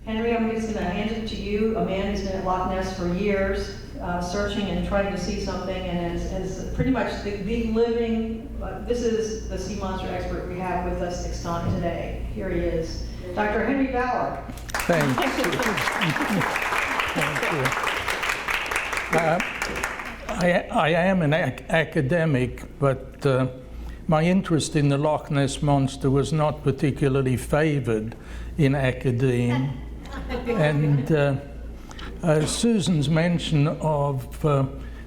Henry, I'm just going to hand it to you. A man who's been at Loch Ness for years, searching and trying to see something, and is pretty much the living, this is the sea monster expert we have with us extant today. Here he is, Dr. Henry Bauer. Thank you. I am an academic, but my interest in the Loch Ness Monster was not particularly favored in academia. And Susan's mention of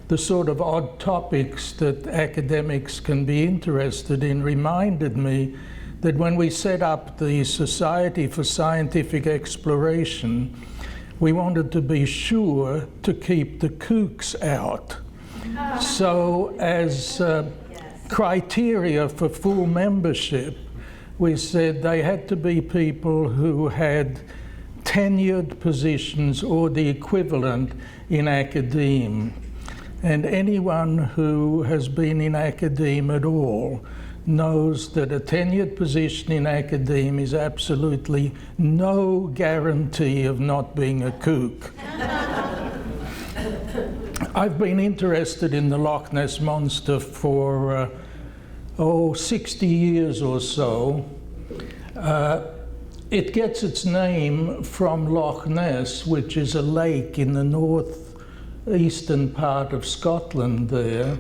the sort of odd topics that academics can be interested in reminded me that when we set up the Society for Scientific Exploration, we wanted to be sure to keep the kooks out. So as criteria for full membership, we said they had to be people who had tenured positions or the equivalent in academe. And anyone who has been in academe at all knows that a tenured position in academe is absolutely no guarantee of not being a kook. I've been interested in the Loch Ness Monster for 60 years or so. It gets its name from Loch Ness, which is a lake in the northeastern part of Scotland there.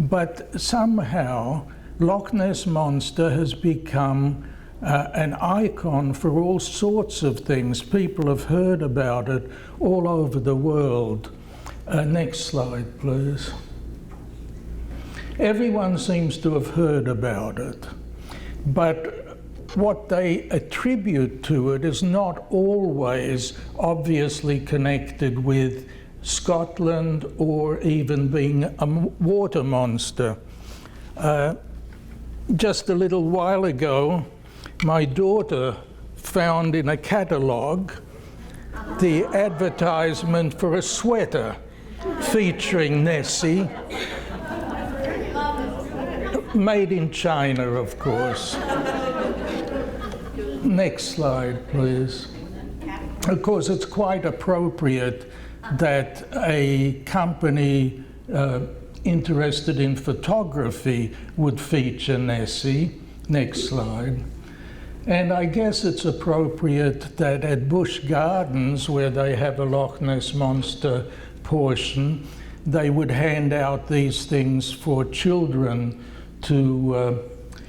But somehow, Loch Ness Monster has become an icon for all sorts of things. People have heard about it all over the world. Next slide, please. Everyone seems to have heard about it, but what they attribute to it is not always obviously connected with Scotland or even being a water monster. Just a little while ago, my daughter found in a catalogue the advertisement for a sweater featuring Nessie, made in China, of course. Next slide, please. Of course, it's quite appropriate that a company interested in photography would feature Nessie. Next slide. And I guess it's appropriate that at Busch Gardens, where they have a Loch Ness Monster portion, they would hand out these things for children to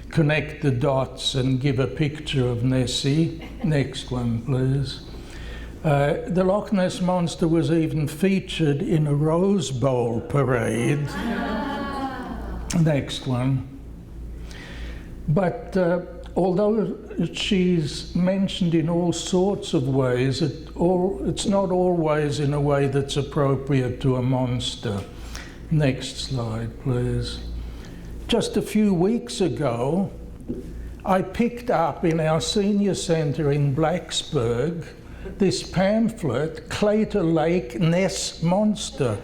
connect the dots and give a picture of Nessie. Next one, please. The Loch Ness Monster was even featured in a Rose Bowl parade. Next one. But although she's mentioned in all sorts of ways, it's not always in a way that's appropriate to a monster. Next slide, please. Just a few weeks ago, I picked up in our senior centre in Blacksburg this pamphlet, Claytor Lake Ness Monster.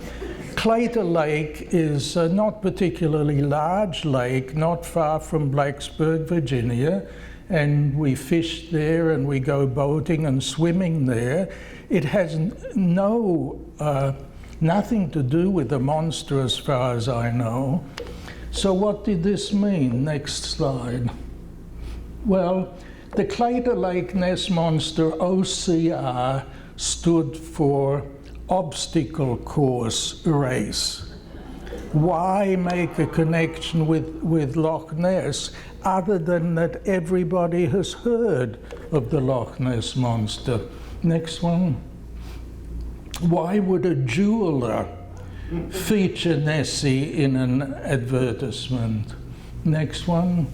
Claytor Lake is a not particularly large lake, not far from Blacksburg, Virginia, and we fish there and we go boating and swimming there. It has nothing to do with the monster as far as I know. So what did this mean? Next slide. Well, the Claytor Lake Ness Monster, OCR, stood for Obstacle Course Race. Why make a connection with Loch Ness other than that everybody has heard of the Loch Ness Monster? Next one. Why would a jeweler feature Nessie in an advertisement? Next one.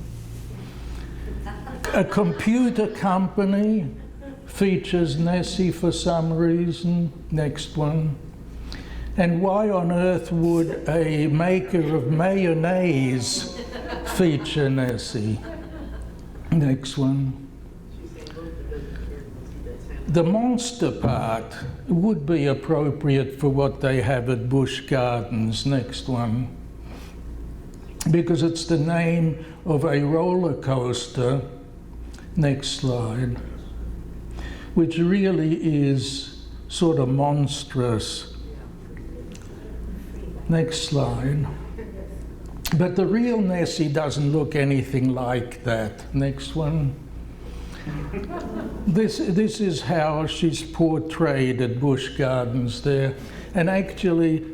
A computer company features Nessie for some reason. Next one. And why on earth would a maker of mayonnaise feature Nessie? Next one. The monster part would be appropriate for what they have at Busch Gardens. Next one. Because it's the name of a roller coaster. Next slide. which really is sort of monstrous. Next slide. But the real Nessie doesn't look anything like that. Next one. This is how she's portrayed at Busch Gardens there. And actually,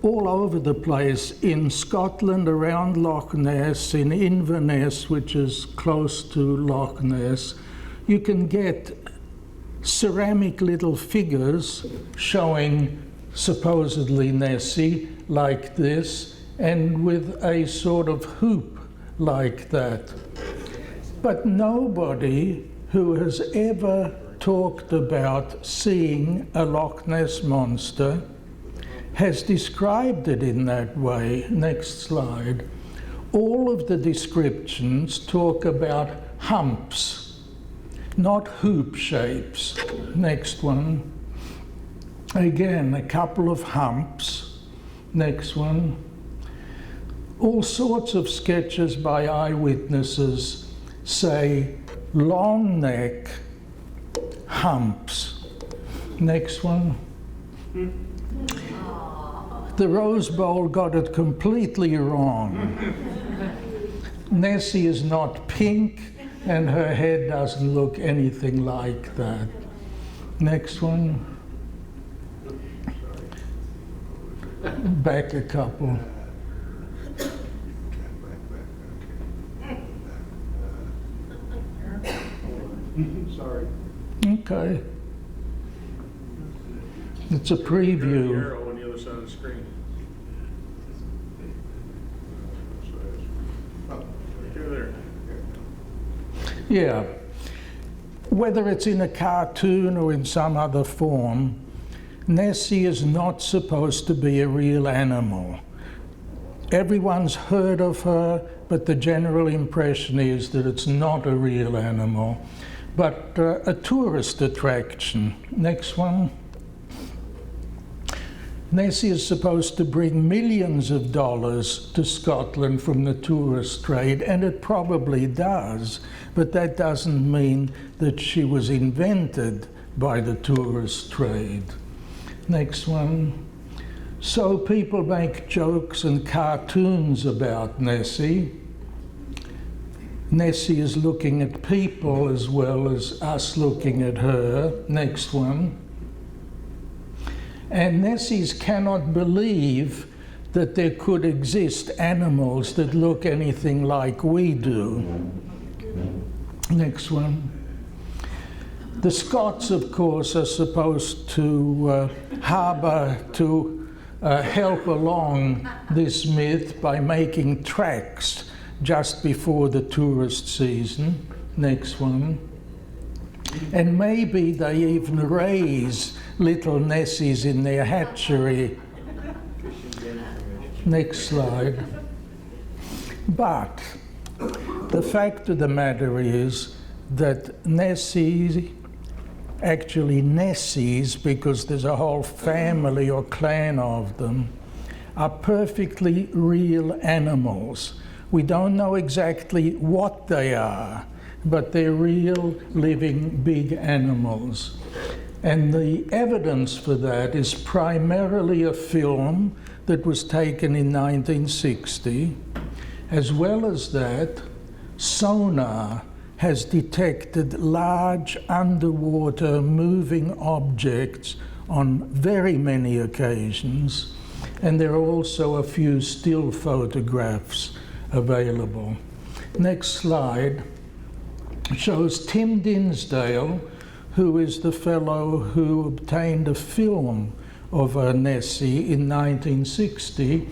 all over the place, in Scotland, around Loch Ness, in Inverness, which is close to Loch Ness, you can get ceramic little figures showing supposedly Nessie like this, and with a sort of hoop like that. But nobody who has ever talked about seeing a Loch Ness Monster has described it in that way. Next slide. All of the descriptions talk about humps, not hoop shapes. Next one. Again, a couple of humps. Next one. All sorts of sketches by eyewitnesses say long neck, humps. Next one. The Rose Bowl got it completely wrong. Nessie is not pink, and her head doesn't look anything like that. Next one. Back a couple. Sorry. Okay. It's a preview. The arrow on the other side of the screen. There. Yeah. Whether it's in a cartoon or in some other form, Nessie is not supposed to be a real animal. Everyone's heard of her, but the general impression is that it's not a real animal, but a tourist attraction. Next one. Nessie is supposed to bring millions of dollars to Scotland from the tourist trade, and it probably does, but that doesn't mean that she was invented by the tourist trade. Next one. So people make jokes and cartoons about Nessie. Nessie is looking at people as well as us looking at her. Next one. And Nessies cannot believe that there could exist animals that look anything like we do. Next one. The Scots, of course, are supposed to harbour, to help along this myth by making tracks just before the tourist season. Next one. And maybe they even raise little Nessies in their hatchery. Next slide. But the fact of the matter is that Nessies, actually Nessies, because there's a whole family or clan of them, are perfectly real animals. We don't know exactly what they are, but they're real, living, big animals. And the evidence for that is primarily a film that was taken in 1960. As well as that, sonar has detected large underwater moving objects on very many occasions, and there are also a few still photographs available. Next slide shows Tim Dinsdale, who is the fellow who obtained a film of Nessie in 1960,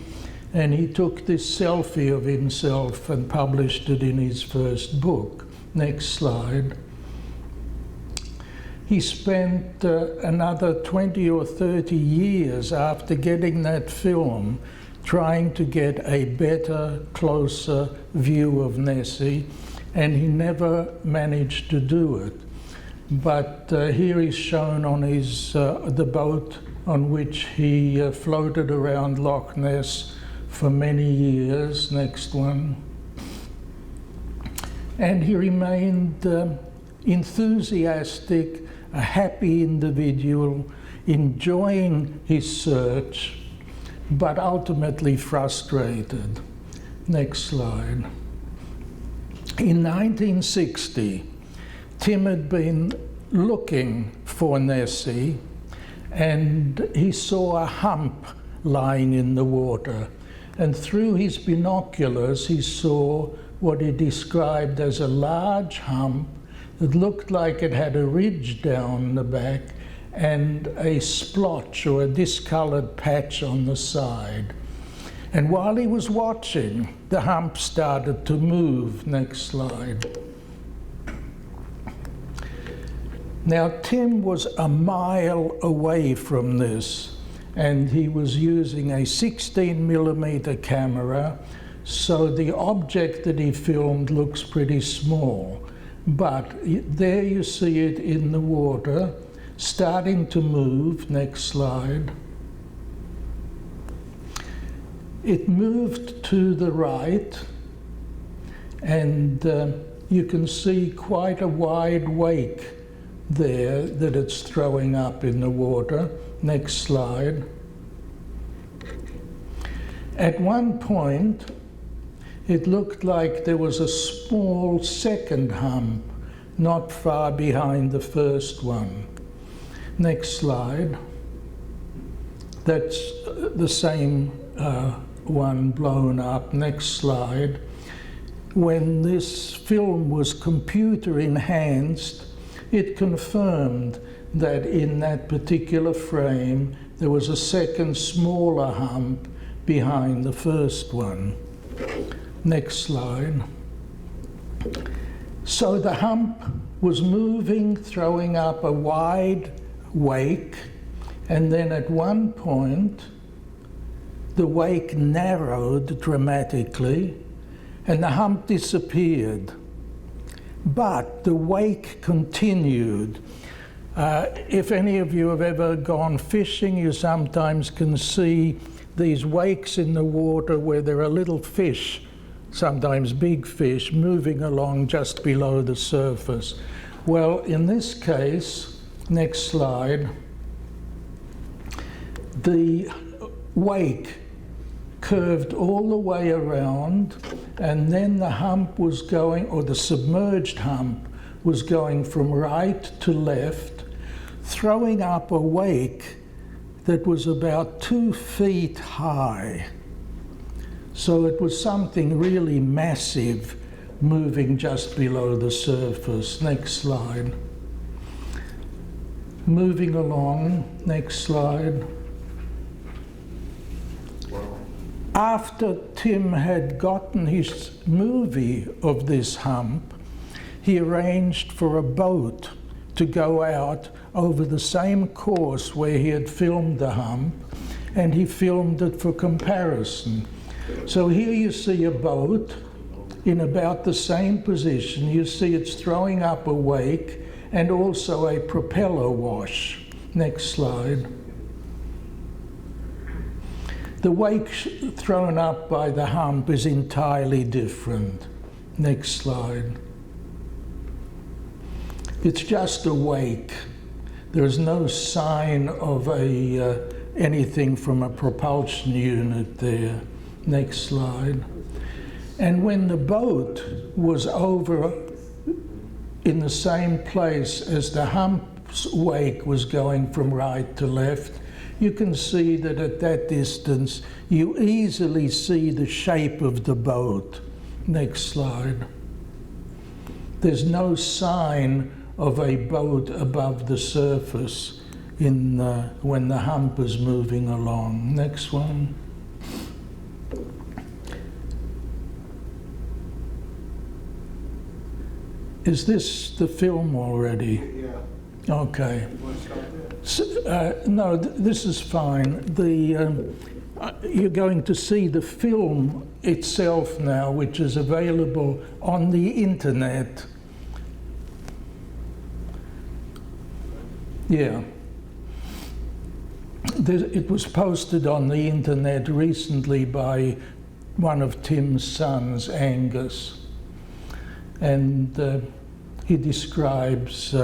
and he took this selfie of himself and published it in his first book. Next slide. He spent another 20 or 30 years after getting that film trying to get a better, closer view of Nessie, and he never managed to do it. But here he's shown on his the boat on which he floated around Loch Ness for many years. Next one. And he remained enthusiastic a happy individual, enjoying his search, but ultimately frustrated. Next slide. In 1960, Tim had been looking for Nessie, and he saw a hump lying in the water. And through his binoculars, he saw what he described as a large hump that looked like it had a ridge down the back and a splotch or a discolored patch on the side. And while he was watching, the hump started to move. Next slide. Now, Tim was a mile away from this, and he was using a 16mm camera, so the object that he filmed looks pretty small. But there you see it in the water, starting to move. Next slide. It moved to the right, and you can see quite a wide wake there that it's throwing up in the water. Next slide. At one point, it looked like there was a small second hump not far behind the first one. Next slide. That's the same one blown up. Next slide. When this film was computer enhanced, it confirmed that in that particular frame there was a second smaller hump behind the first one. Next slide. So the hump was moving, throwing up a wide wake, and then at one point the wake narrowed dramatically and the hump disappeared. But the wake continued. If any of you have ever gone fishing, you sometimes can see these wakes in the water where there are little fish, sometimes big fish, moving along just below the surface. Well, in this case, next slide, the wake curved all the way around, and then the hump was going, or the submerged hump was going from right to left, throwing up a wake that was about 2 feet high. So it was something really massive moving just below the surface. Next slide. Moving along, next slide. After Tim had gotten his movie of this hump, he arranged for a boat to go out over the same course where he had filmed the hump, and he filmed it for comparison. So here you see a boat in about the same position. You see it's throwing up a wake and also a propeller wash. Next slide. The wake thrown up by the hump is entirely different. Next slide. It's just a wake. There's no sign of anything from a propulsion unit there. Next slide. And when the boat was over in the same place as the hump's wake was going from right to left, you can see that at that distance you easily see the shape of the boat. Next slide. There's no sign of a boat above the surface when the hump is moving along. Next one. Is this the film already? Yeah. Okay. You want to start there? No, this is fine. You're going to see the film itself now, which is available on the internet. Yeah. It was posted on the internet recently by one of Tim's sons, Angus. And he describes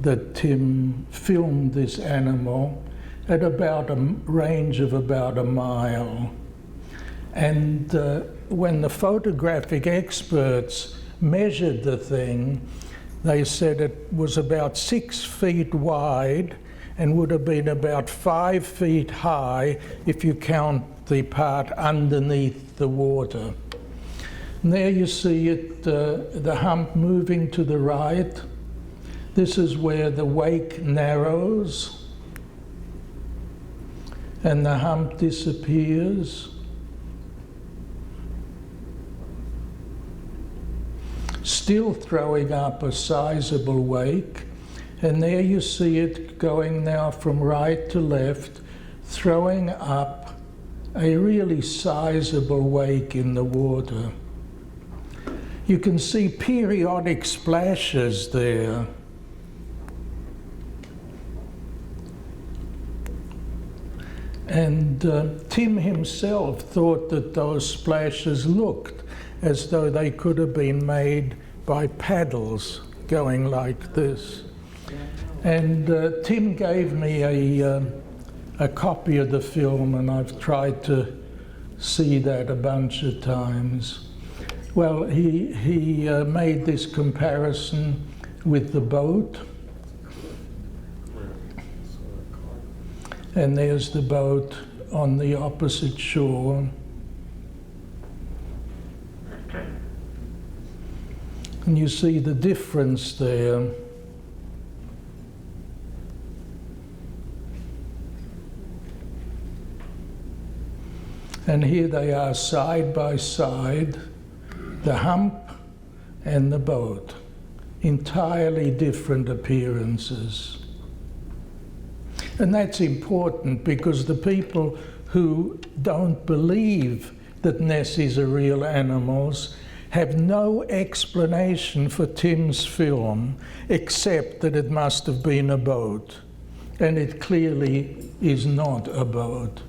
that Tim filmed this animal at about a range of about a mile. And when the photographic experts measured the thing, they said it was about 6 feet wide and would have been about 5 feet high if you count the part underneath the water. And there you see it, the hump moving to the right. This is where the wake narrows and the hump disappears. Still throwing up a sizable wake, and there you see it going now from right to left, throwing up a really sizable wake in the water. You can see periodic splashes there. And Tim himself thought that those splashes looked as though they could have been made by paddles going like this. And Tim gave me a copy of the film, and I've tried to see that a bunch of times. Well, he made this comparison with the boat. And there's the boat on the opposite shore. And you see the difference there. And here they are side by side, the hump and the boat, entirely different appearances. And that's important because the people who don't believe that Nessies are real animals have no explanation for Tim's film except that it must have been a boat. And it clearly is not a boat.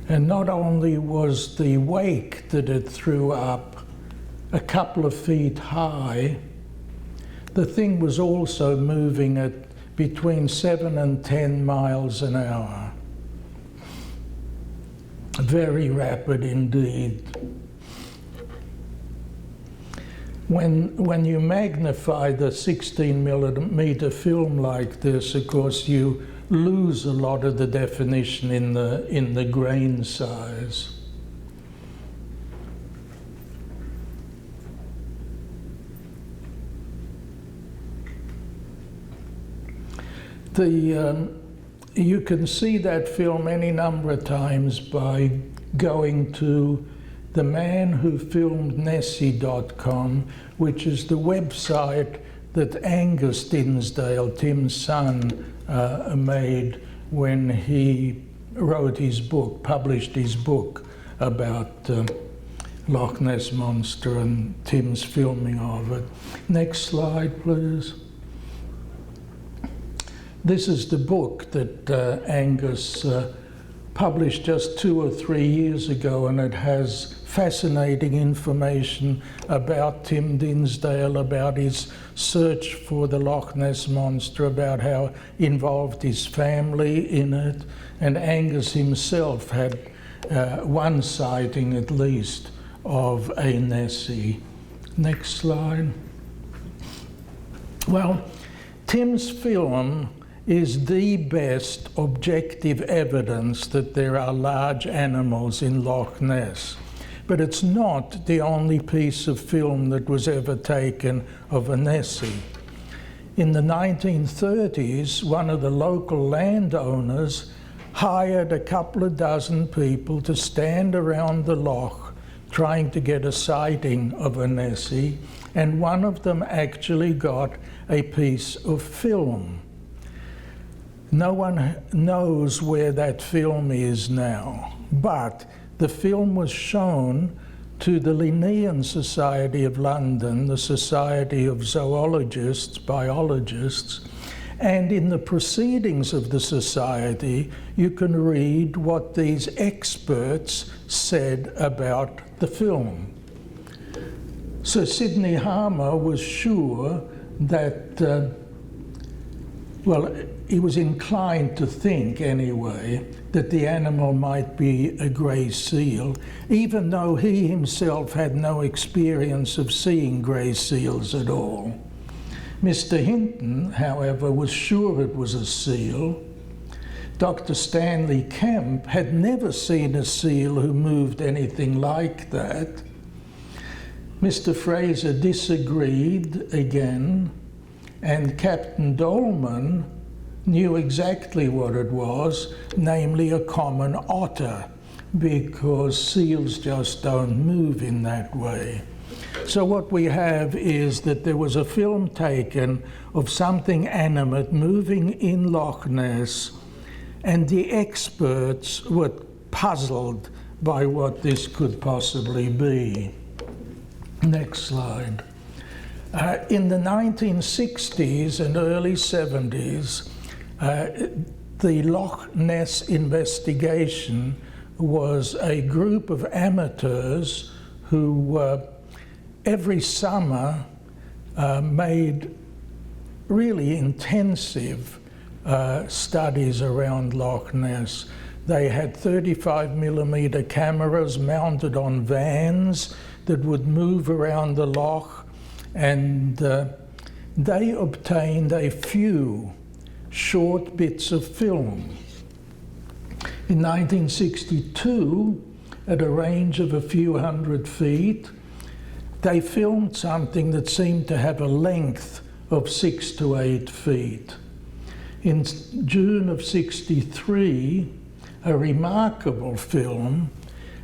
And not only was the wake that it threw up a couple of feet high, the thing was also moving at between 7 and 10 miles an hour. Very rapid indeed. When you magnify the 16mm film like this, of course, you lose a lot of the definition in the grain size. You can see that film any number of times by going to the man who filmed Nessie.com, which is the website that Angus Dinsdale, Tim's son, made when he wrote his book, published his book about Lochness Monster and Tim's filming of it. Next slide, please. This is the book that Angus published just 2 or 3 years ago, and it has fascinating information about Tim Dinsdale, about his search for the Loch Ness Monster, about how involved his family in it, and Angus himself had one sighting at least of a Nessie. Next slide. Well, Tim's film is the best objective evidence that there are large animals in Loch Ness. But it's not the only piece of film that was ever taken of a Nessie. In the 1930s, one of the local landowners hired a couple of dozen people to stand around the loch trying to get a sighting of a Nessie, and one of them actually got a piece of film. No one knows where that film is now, but the film was shown to the Linnean Society of London, the Society of Zoologists, Biologists, and in the proceedings of the society, you can read what these experts said about the film. So Sidney Harmer was sure that, well, he was inclined to think anyway, that the animal might be a grey seal, even though he himself had no experience of seeing grey seals at all. Mr. Hinton, however, was sure it was a seal. Dr. Stanley Kemp had never seen a seal who moved anything like that. Mr. Fraser disagreed again, and Captain Dolman knew exactly what it was, namely a common otter, because seals just don't move in that way. So what we have is that there was a film taken of something animate moving in Loch Ness, and the experts were puzzled by what this could possibly be. Next slide. In the 1960s and early 70s, the Loch Ness investigation was a group of amateurs who every summer made really intensive studies around Loch Ness. They had 35mm cameras mounted on vans that would move around the loch, and they obtained a few short bits of film. In 1962, at a range of a few hundred feet, they filmed something that seemed to have a length of 6 to 8 feet. In June of '63, a remarkable film,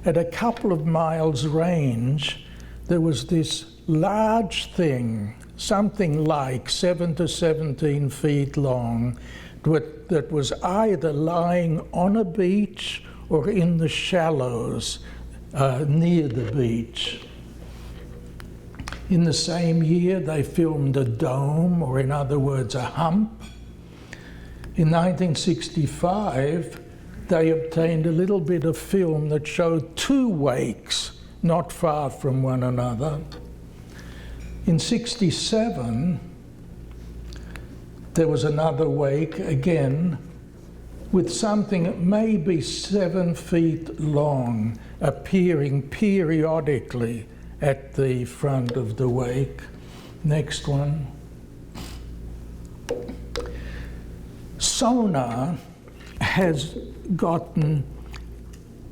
at a couple of miles range, there was this large thing, something like 7 to 17 feet long, that was either lying on a beach or in the shallows near the beach. In the same year, they filmed a dome, or in other words, a hump. In 1965, they obtained a little bit of film that showed 2 wakes not far from one another. In '67, there was another wake again with something that may be 7 feet long appearing periodically at the front of the wake. Next one. Sonar has gotten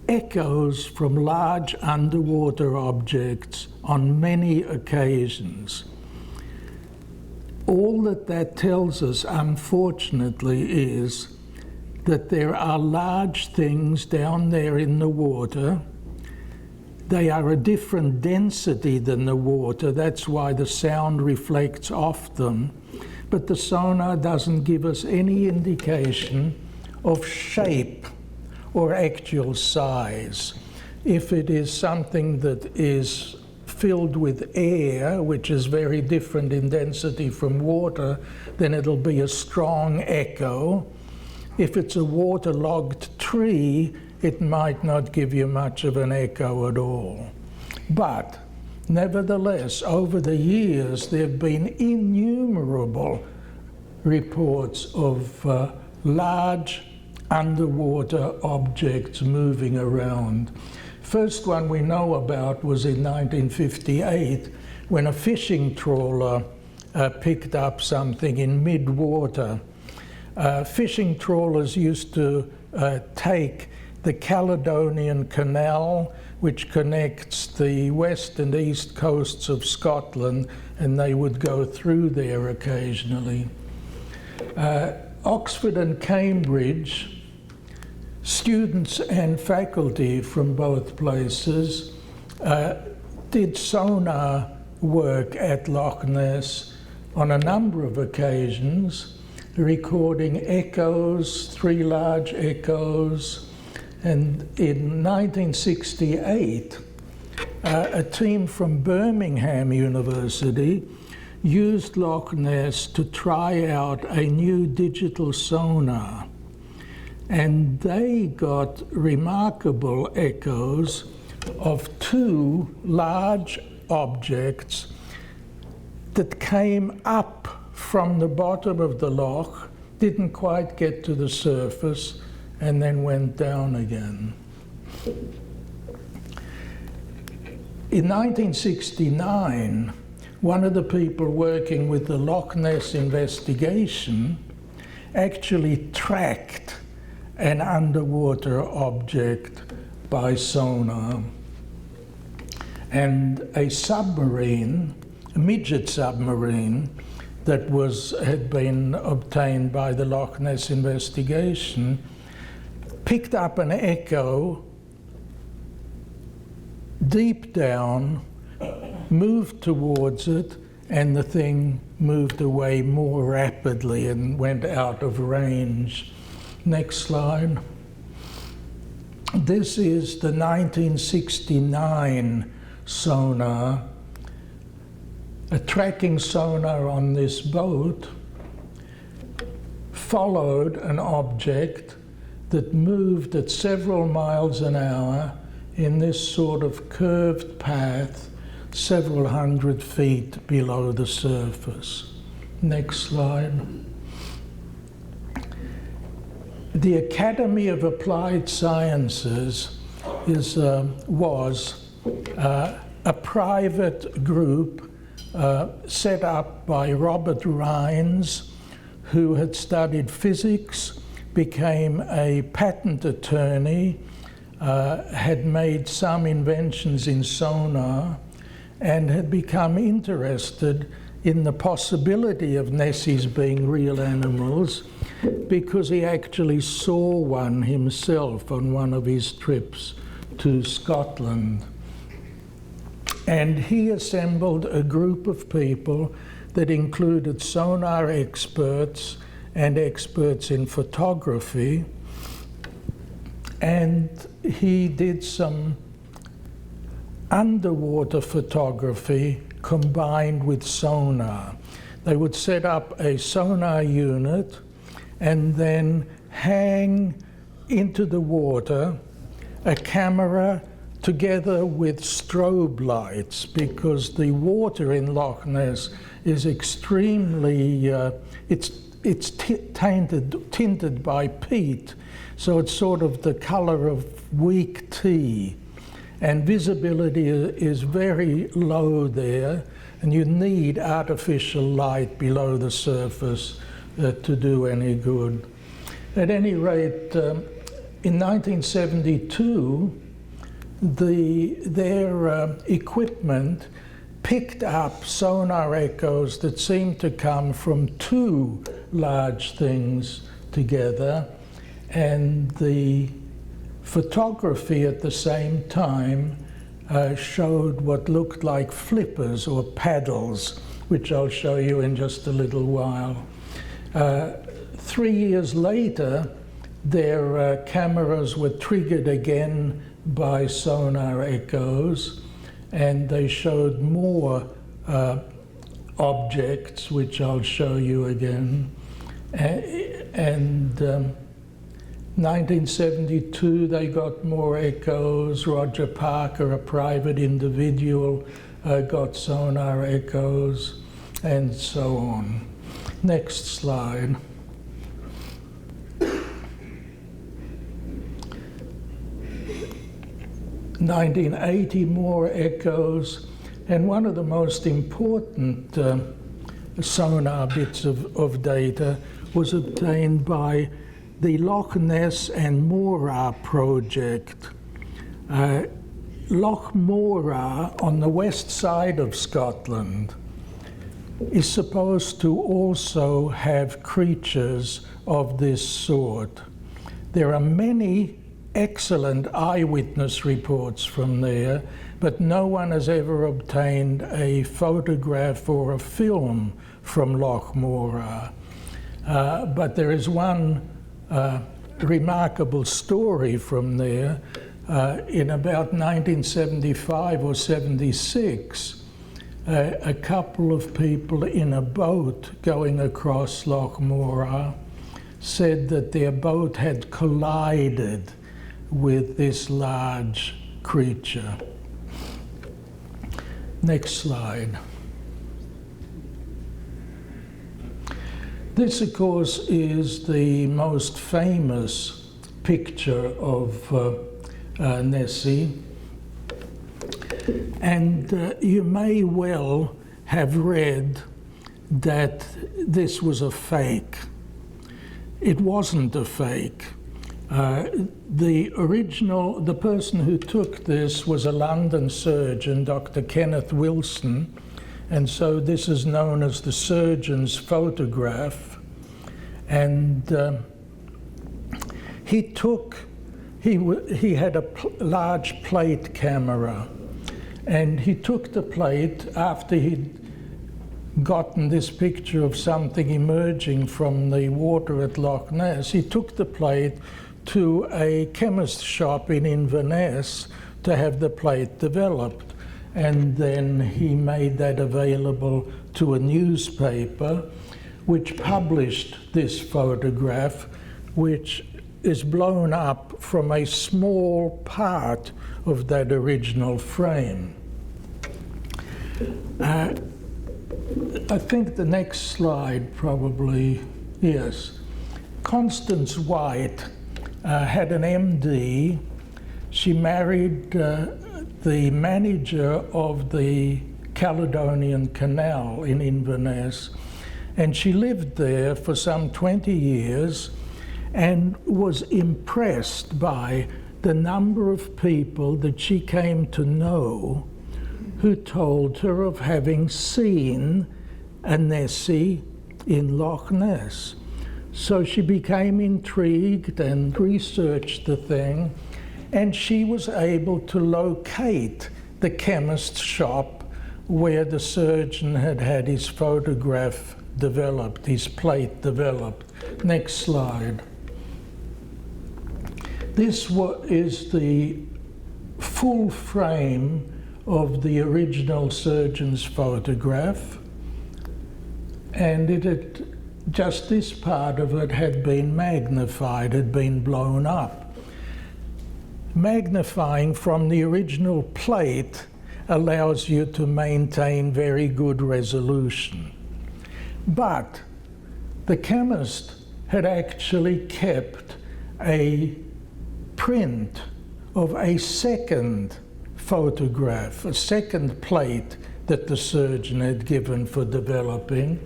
echoes from large underwater objects on many occasions. All that tells us, unfortunately, is that there are large things down there in the water. They are a different density than the water. That's why the sound reflects off them. But the sonar doesn't give us any indication of shape or actual size. If it is something that is filled with air, which is very different in density from water, then it'll be a strong echo. If it's a waterlogged tree, it might not give you much of an echo at all. But nevertheless, over the years, there have been innumerable reports of large underwater objects moving around. First one we know about was in 1958, when a fishing trawler picked up something in mid-water. Fishing trawlers used to take the Caledonian Canal, which connects the west and east coasts of Scotland, and they would go through there occasionally. Oxford and Cambridge, students and faculty from both places did sonar work at Loch Ness on a number of occasions, recording echoes, 3 large echoes. And in 1968, a team from Birmingham University used Loch Ness to try out a new digital sonar. And they got remarkable echoes of 2 large objects that came up from the bottom of the loch, didn't quite get to the surface, and then went down again. In 1969, one of the people working with the Loch Ness investigation actually tracked an underwater object by sonar. And a submarine, a midget submarine, that had been obtained by the Loch Ness investigation, picked up an echo deep down, moved towards it, and the thing moved away more rapidly and went out of range. Next slide. This is the 1969 sonar. A tracking sonar on this boat followed an object that moved at several miles an hour in this sort of curved path several hundred feet below the surface. Next slide. The Academy of Applied Sciences was a private group set up by Robert Rines, who had studied physics, became a patent attorney, had made some inventions in sonar, and had become interested in the possibility of Nessies being real animals because he actually saw one himself on one of his trips to Scotland. And he assembled a group of people that included sonar experts and experts in photography. And he did some underwater photography combined with sonar. They would set up a sonar unit and then hang into the water a camera together with strobe lights, because the water in Loch Ness is extremely, it's tinted by peat, so it's sort of the color of weak tea, and visibility is very low there, and you need artificial light below the surface to do any good. At any rate, in 1972, their equipment picked up sonar echoes that seemed to come from two large things together, and the photography at the same time showed what looked like flippers or paddles, which I'll show you in just a little while. 3 years later, their cameras were triggered again by sonar echoes, and they showed more objects, which I'll show you again. And 1972, they got more echoes. Roger Parker, a private individual, got sonar echoes, and so on. Next slide. 1980, more echoes, and one of the most important sonar bits of data was obtained by the Loch Ness and Morar project. Loch Morar, on the west side of Scotland, is supposed to also have creatures of this sort. There are many excellent eyewitness reports from there, but no one has ever obtained a photograph or a film from Loch Morar. But there is one remarkable story from there. In about 1975 or 76, a couple of people in a boat going across Loch Morar said that their boat had collided with this large creature. Next slide. This, of course, is the most famous picture of Nessie. And you may well have read that this was a fake. It wasn't a fake. The person who took this was a London surgeon, Dr. Kenneth Wilson, and so this is known as the surgeon's photograph. And he had a large plate camera, and he took the plate after he'd gotten this picture of something emerging from the water at Loch Ness. He took the plate to a chemist shop in Inverness to have the plate developed, and then he made that available to a newspaper which published this photograph, which is blown up from a small part of that original frame. I think the next slide probably, yes. Constance White had an MD. She married the manager of the Caledonian Canal in Inverness, and she lived there for some 20 years and was impressed by the number of people that she came to know who told her of having seen a Nessie in Loch Ness. So she became intrigued and researched the thing, and she was able to locate the chemist's shop where the surgeon had had his photograph developed, his plate developed. Next slide. This is the full frame of the original surgeon's photograph, and just this part of it had been magnified, had been blown up. Magnifying from the original plate allows you to maintain very good resolution. But the chemist had actually kept a print of a second photograph, a second plate that the surgeon had given for developing.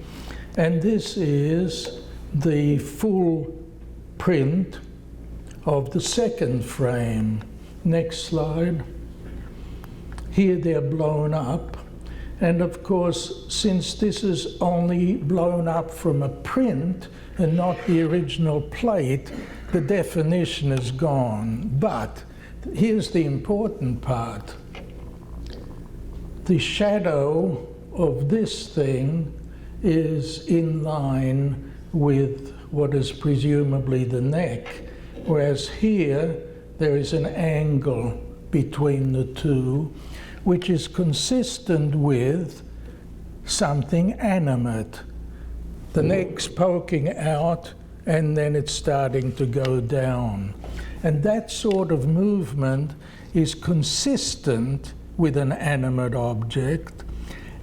And this is the full print of the second frame. Next slide. Here they're blown up. And of course, since this is only blown up from a print and not the original plate, the definition is gone. But here's the important part. The shadow of this thing is in line with what is presumably the neck, whereas here there is an angle between the two, which is consistent with something animate. The neck's poking out and then it's starting to go down. And that sort of movement is consistent with an animate object.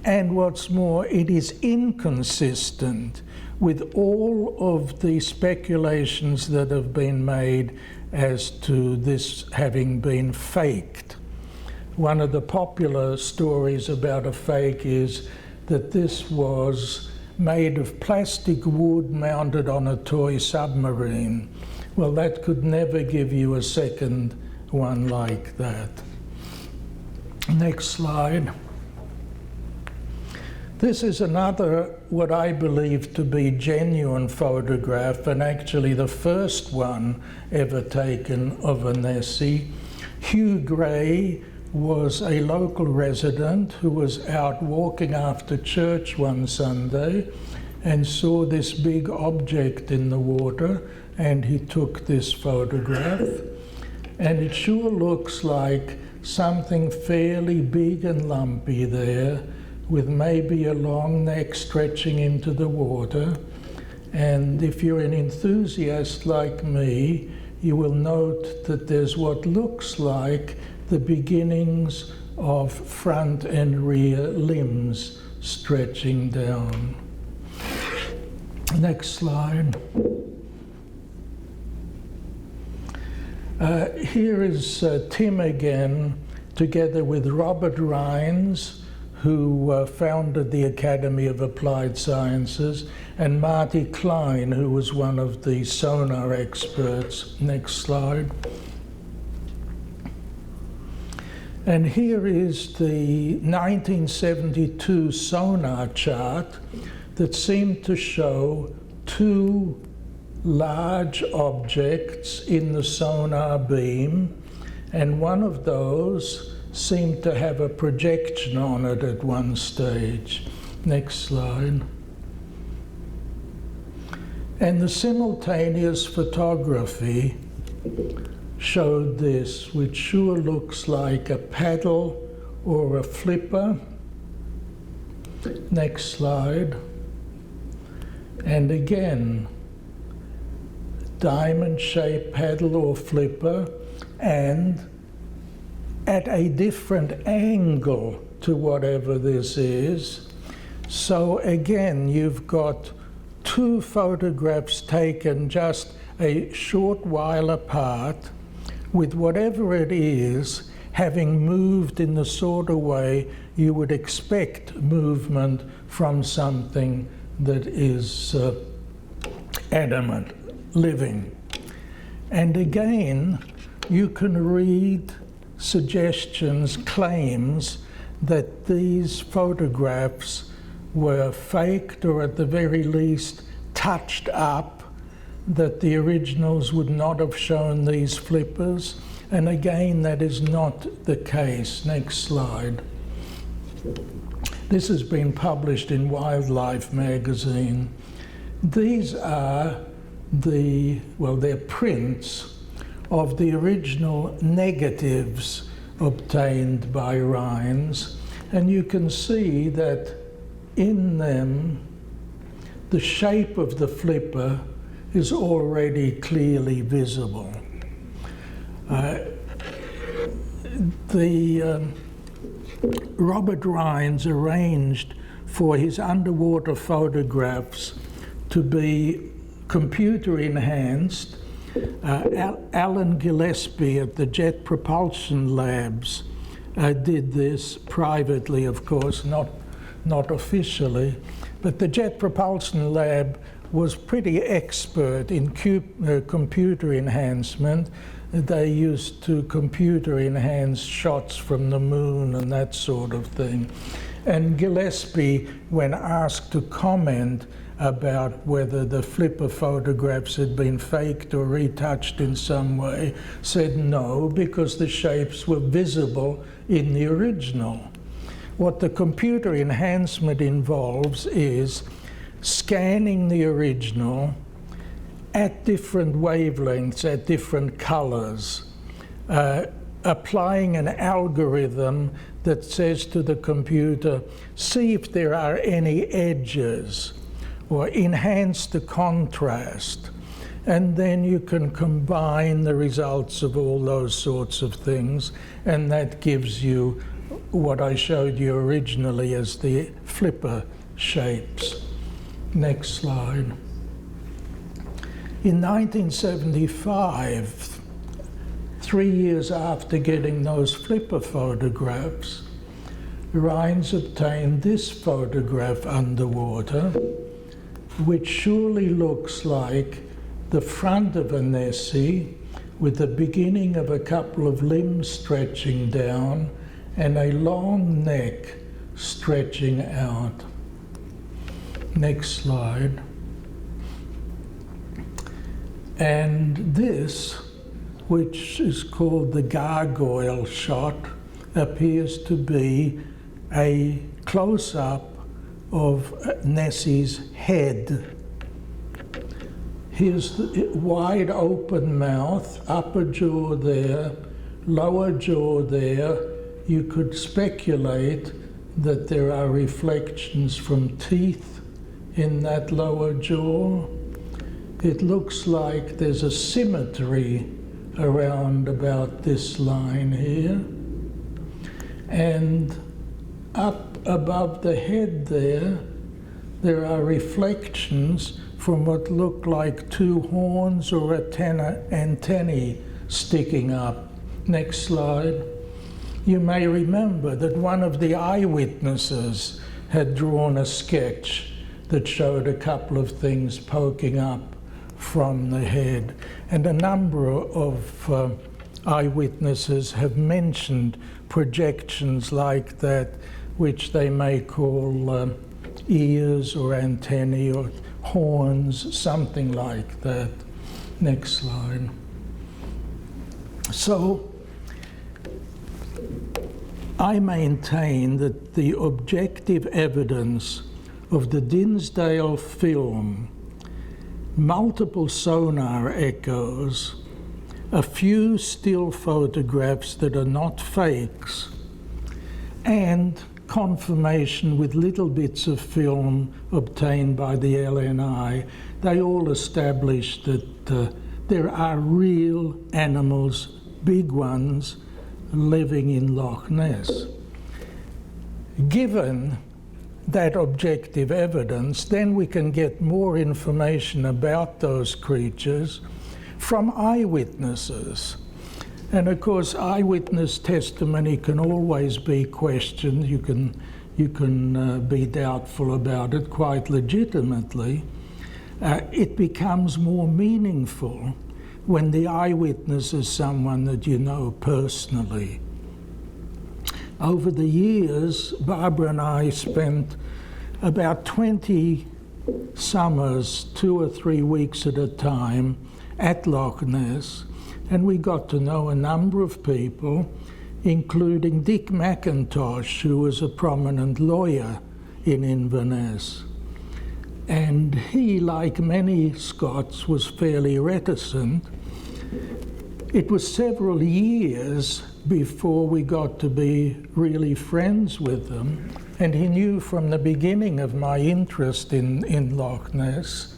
And what's more, it is inconsistent with all of the speculations that have been made as to this having been faked. One of the popular stories about a fake is that this was made of plastic wood mounted on a toy submarine. Well, that could never give you a second one like that. Next slide. This is another, what I believe to be genuine photograph, and actually the first one ever taken of a Nessie. Hugh Gray was a local resident who was out walking after church one Sunday and saw this big object in the water, and he took this photograph. And it sure looks like something fairly big and lumpy there, with maybe a long neck stretching into the water. And if you're an enthusiast like me, you will note that there's what looks like the beginnings of front and rear limbs stretching down. Next slide. Here is Tim again, together with Robert Rines, who founded the Academy of Applied Sciences, and Marty Klein, who was one of the sonar experts. Next slide. And here is the 1972 sonar chart that seemed to show two large objects in the sonar beam, and one of those seemed to have a projection on it at one stage. Next slide. And the simultaneous photography showed this, which sure looks like a paddle or a flipper. Next slide. And again, diamond-shaped paddle or flipper, and at a different angle to whatever this is. So again, you've got two photographs taken just a short while apart, with whatever it is having moved in the sort of way you would expect movement from something that is animate, living. And again, you can read suggestions, claims that these photographs were faked, or at the very least touched up, that the originals would not have shown these flippers. And again, that is not the case. Next slide. This has been published in Wildlife magazine. These are they're prints of the original negatives obtained by Rines, and you can see that in them the shape of the flipper is already clearly visible. Robert Rines arranged for his underwater photographs to be computer enhanced. Alan Gillespie at the Jet Propulsion Labs did this privately, of course, not officially, but the Jet Propulsion Lab was pretty expert in computer enhancement. They used to computer enhance shots from the moon and that sort of thing. And Gillespie, when asked to comment about whether the flipper photographs had been faked or retouched in some way, said no, because the shapes were visible in the original. What the computer enhancement involves is scanning the original at different wavelengths, at different colors, applying an algorithm that says to the computer, see if there are any edges, or enhance the contrast. And then you can combine the results of all those sorts of things, and that gives you what I showed you originally as the flipper shapes. Next slide. In 1975, 3 years after getting those flipper photographs, Rines obtained this photograph underwater, which surely looks like the front of a Nessie with the beginning of a couple of limbs stretching down and a long neck stretching out. Next slide. And this, which is called the gargoyle shot, appears to be a close-up of Nessie's head. Here's the wide open mouth, upper jaw there, lower jaw there. You could speculate that there are reflections from teeth in that lower jaw. It looks like there's a symmetry around about this line here. and up above the head there are reflections from what look like two horns or antennae sticking up. Next slide. You may remember that one of the eyewitnesses had drawn a sketch that showed a couple of things poking up from the head, and a number of eyewitnesses have mentioned projections like that, which they may call ears or antennae or horns, something like that. Next slide. So I maintain that the objective evidence of the Dinsdale film, multiple sonar echoes, a few still photographs that are not fakes, and confirmation with little bits of film obtained by the LNI, they all establish that there are real animals, big ones, living in Loch Ness. Given that objective evidence, then we can get more information about those creatures from eyewitnesses. And of course, eyewitness testimony can always be questioned. You can be doubtful about it quite legitimately. It becomes more meaningful when the eyewitness is someone that you know personally. Over the years, Barbara and I spent about 20 summers, 2 or 3 weeks at a time, at Loch Ness, and we got to know a number of people, including Dick McIntosh, who was a prominent lawyer in Inverness. And he, like many Scots, was fairly reticent. It was several years before we got to be really friends with them, and he knew from the beginning of my interest in Loch Ness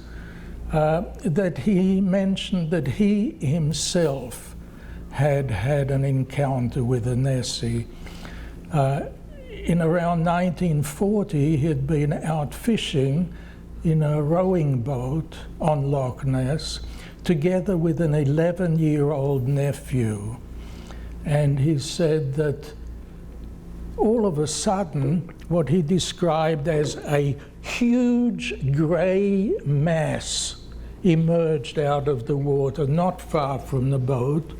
that he mentioned that he himself had had an encounter with a Nessie. In around 1940, he had been out fishing in a rowing boat on Loch Ness, together with an 11-year-old nephew. And he said that all of a sudden, what he described as a huge grey mass emerged out of the water, not far from the boat.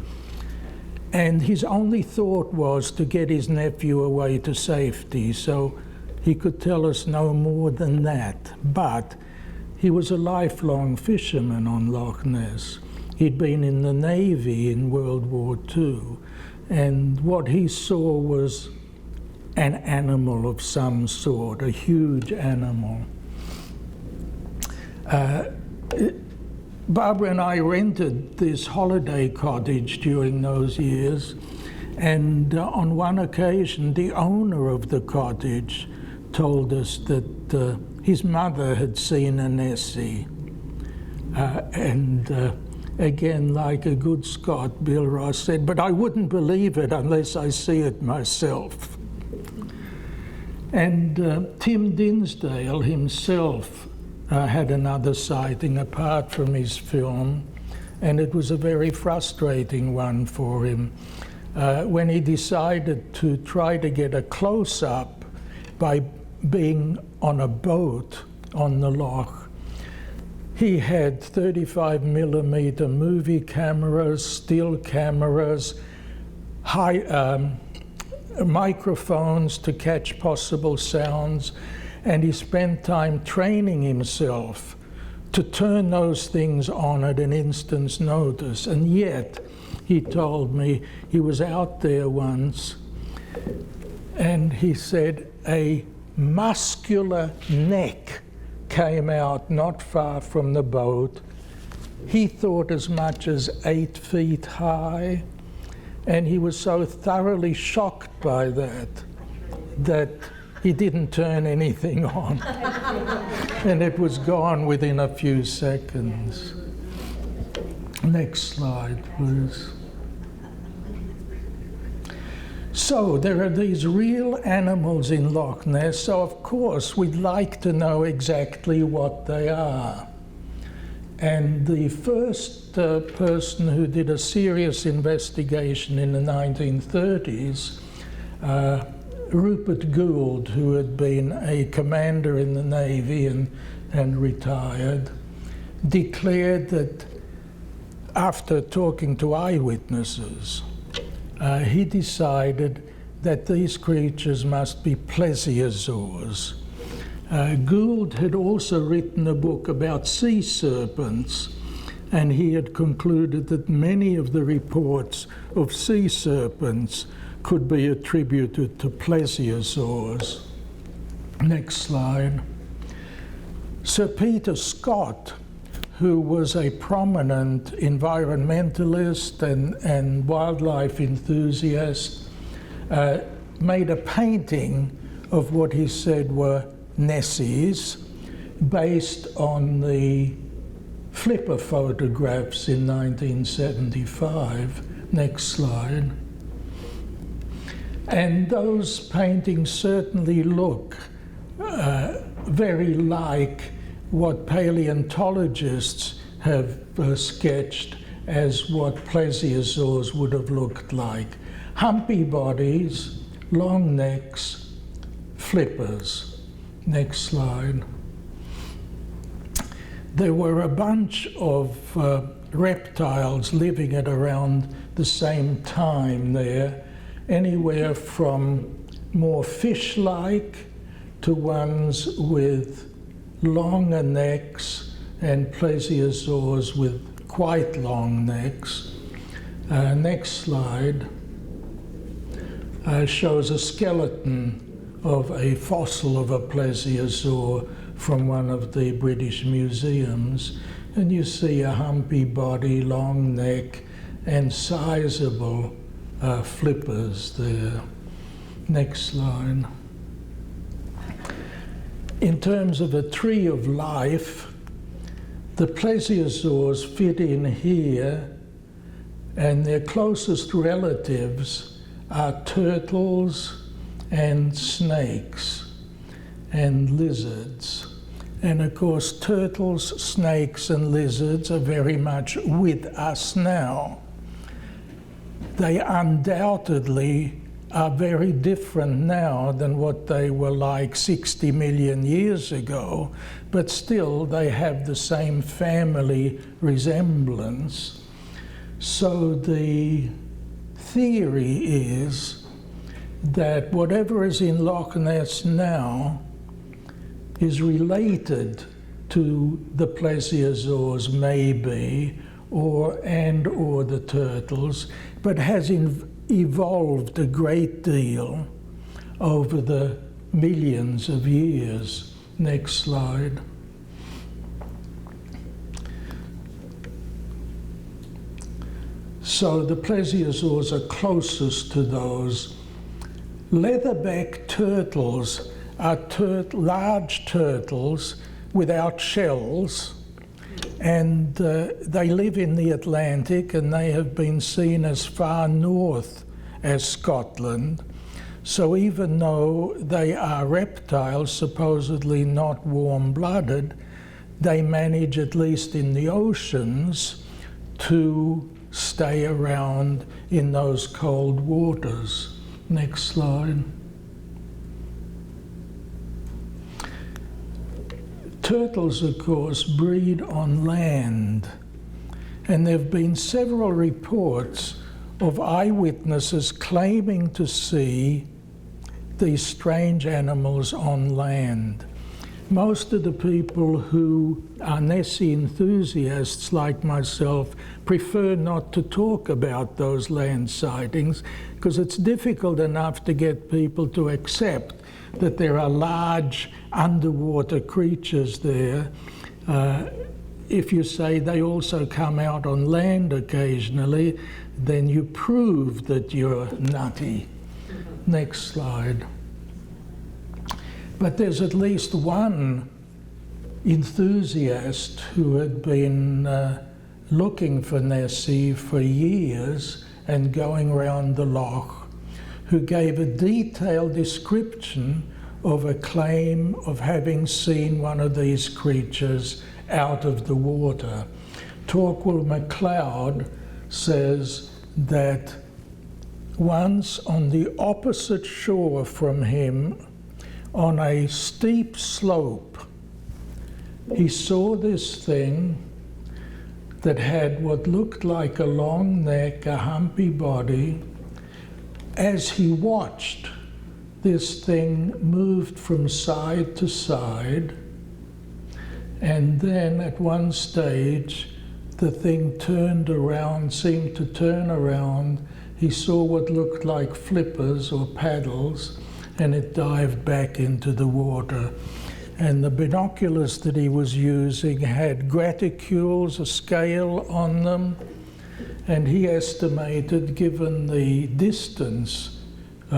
And his only thought was to get his nephew away to safety, so he could tell us no more than that. But he was a lifelong fisherman on Loch Ness. He'd been in the Navy in World War II, and what he saw was an animal of some sort, a huge animal. Barbara and I rented this holiday cottage during those years, and on one occasion the owner of the cottage told us that his mother had seen a Nessie. Again, like a good Scot, Bill Ross said, but I wouldn't believe it unless I see it myself. And Tim Dinsdale himself had another sighting apart from his film, and it was a very frustrating one for him. When he decided to try to get a close-up by being on a boat on the loch, he had 35mm movie cameras, still cameras, microphones to catch possible sounds, and he spent time training himself to turn those things on at an instant's notice. And yet, he told me, he was out there once, and he said a muscular neck came out not far from the boat. He thought as much as 8 feet high, and he was so thoroughly shocked by that he didn't turn anything on. And it was gone within a few seconds. Next slide, please. So there are these real animals in Loch Ness, so of course we'd like to know exactly what they are. And the first person who did a serious investigation in the 1930s, Rupert Gould, who had been a commander in the Navy and retired, declared that after talking to eyewitnesses, he decided that these creatures must be plesiosaurs. Gould had also written a book about sea serpents, and he had concluded that many of the reports of sea serpents could be attributed to plesiosaurs. Next slide. Sir Peter Scott, who was a prominent environmentalist and wildlife enthusiast, made a painting of what he said were Nessies based on the Flipper photographs in 1975. Next slide. And those paintings certainly look very like what paleontologists have sketched as what plesiosaurs would have looked like. Humpy bodies, long necks, flippers. Next slide. There were a bunch of reptiles living at around the same time there, anywhere from more fish-like to ones with longer necks and plesiosaurs with quite long necks. Next slide shows a skeleton of a fossil of a plesiosaur from one of the British museums, and you see a humpy body, long neck, and sizable flippers there. Next slide. In terms of a tree of life, the plesiosaurs fit in here, and their closest relatives are turtles and snakes and lizards. And of course, turtles, snakes, and lizards are very much with us now. They undoubtedly are very different now than what they were like 60 million years ago, but still they have the same family resemblance. So the theory is that whatever is in Loch Ness now is related to the plesiosaurs maybe, or the turtles, but has evolved a great deal over the millions of years. Next slide. So the plesiosaurs are closest to those. Leatherback turtles are large turtles without shells, and they live in the Atlantic, and they have been seen as far north as Scotland. So even though they are reptiles, supposedly not warm-blooded, they manage, at least in the oceans, to stay around in those cold waters. Next slide. Turtles, of course, breed on land, and there have been several reports of eyewitnesses claiming to see these strange animals on land. Most of the people who are Nessie enthusiasts, like myself, prefer not to talk about those land sightings because it's difficult enough to get people to accept that there are large underwater creatures there. If you say they also come out on land occasionally, then you prove that you're nutty. Next slide. But there's at least one enthusiast who had been looking for Nessie for years and going around the loch, who gave a detailed description of a claim of having seen one of these creatures out of the water. Torquil MacLeod says that once on the opposite shore from him, on a steep slope, he saw this thing that had what looked like a long neck, a humpy body. As he watched, this thing moved from side to side, and then at one stage the thing turned around, seemed to turn around. He saw what looked like flippers or paddles, and it dived back into the water. And the binoculars that he was using had graticules, a scale on them, and he estimated, given the distance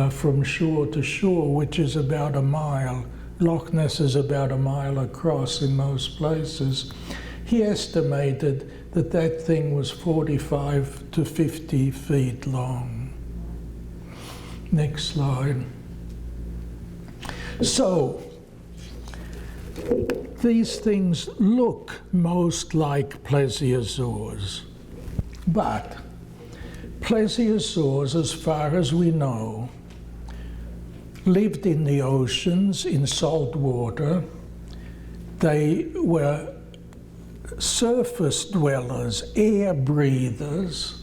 from shore to shore, which is about a mile, Loch Ness is about a mile across in most places, he estimated that that thing was 45 to 50 feet long. Next slide. So, these things look most like plesiosaurs, but plesiosaurs, as far as we know, lived in the oceans, in salt water. They were surface dwellers, air breathers,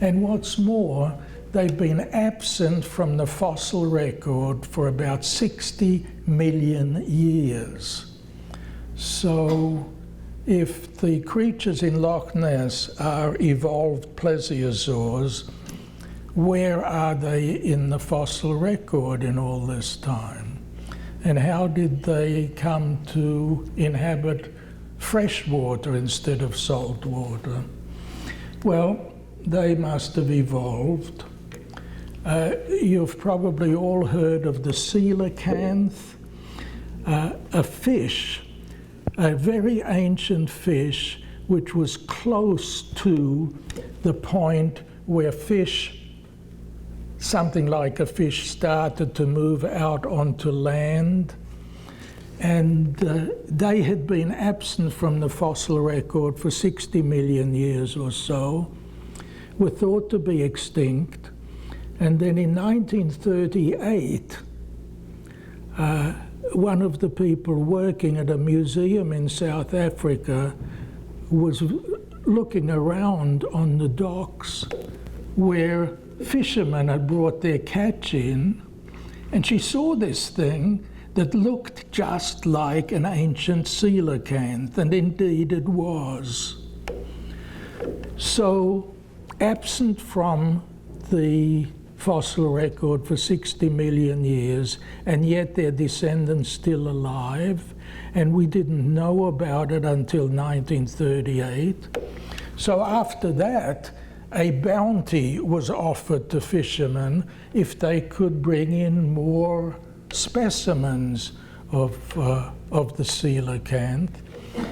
and what's more, they've been absent from the fossil record for about 60 million years. So if the creatures in Loch Ness are evolved plesiosaurs, where are they in the fossil record in all this time? And how did they come to inhabit fresh water instead of salt water? Well, they must have evolved. You've probably all heard of the coelacanth, a fish, a very ancient fish which was close to the point where something like a fish started to move out onto land. And they had been absent from the fossil record for 60 million years or so, were thought to be extinct. And then in 1938, one of the people working at a museum in South Africa was looking around on the docks where fishermen had brought their catch in, and she saw this thing that looked just like an ancient coelacanth, and indeed it was. So, absent from the fossil record for 60 million years, and yet their descendants still alive, and we didn't know about it until 1938. So after that, a bounty was offered to fishermen if they could bring in more specimens of the coelacanth.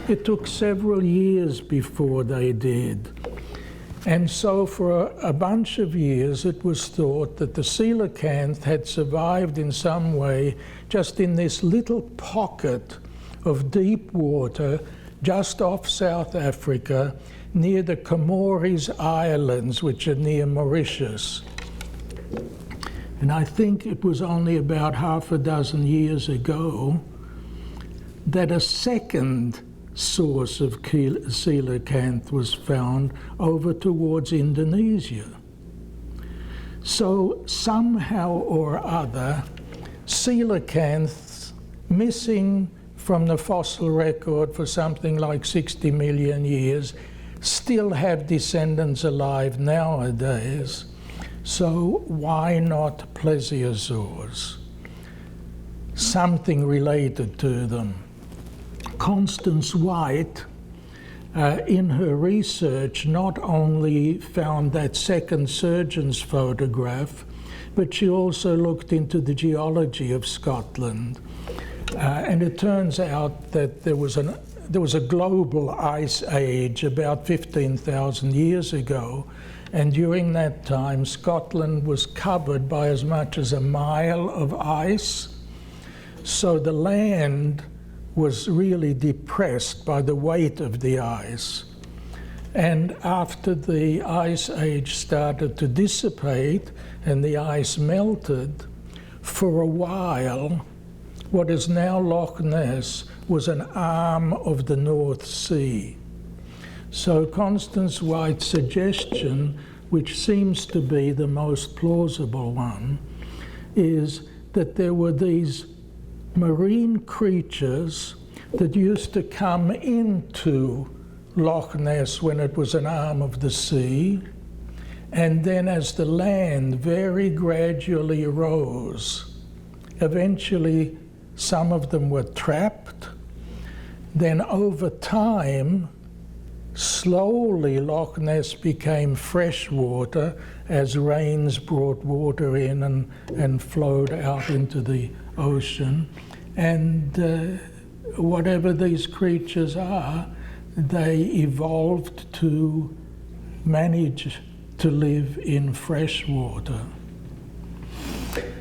It took several years before they did. And so for a bunch of years it was thought that the coelacanth had survived in some way just in this little pocket of deep water just off South Africa near the Comores Islands, which are near Mauritius. And I think it was only about half a dozen years ago that a second source of coelacanth was found over towards Indonesia. So somehow or other, coelacanths missing from the fossil record for something like 60 million years still have descendants alive nowadays. So why not plesiosaurs? Something related to them. Constance White, in her research, not only found that second surgeon's photograph, but she also looked into the geology of Scotland. And it turns out that there was there was a global ice age about 15,000 years ago, and during that time Scotland was covered by as much as a mile of ice, so the land was really depressed by the weight of the ice. And after the ice age started to dissipate and the ice melted, for a while, what is now Loch Ness was an arm of the North Sea. So Constance White's suggestion, which seems to be the most plausible one, is that there were these marine creatures that used to come into Loch Ness when it was an arm of the sea, and then as the land very gradually rose, eventually some of them were trapped. Then over time, slowly Loch Ness became freshwater as rains brought water in and flowed out into the ocean. And whatever these creatures are, they evolved to manage to live in fresh water.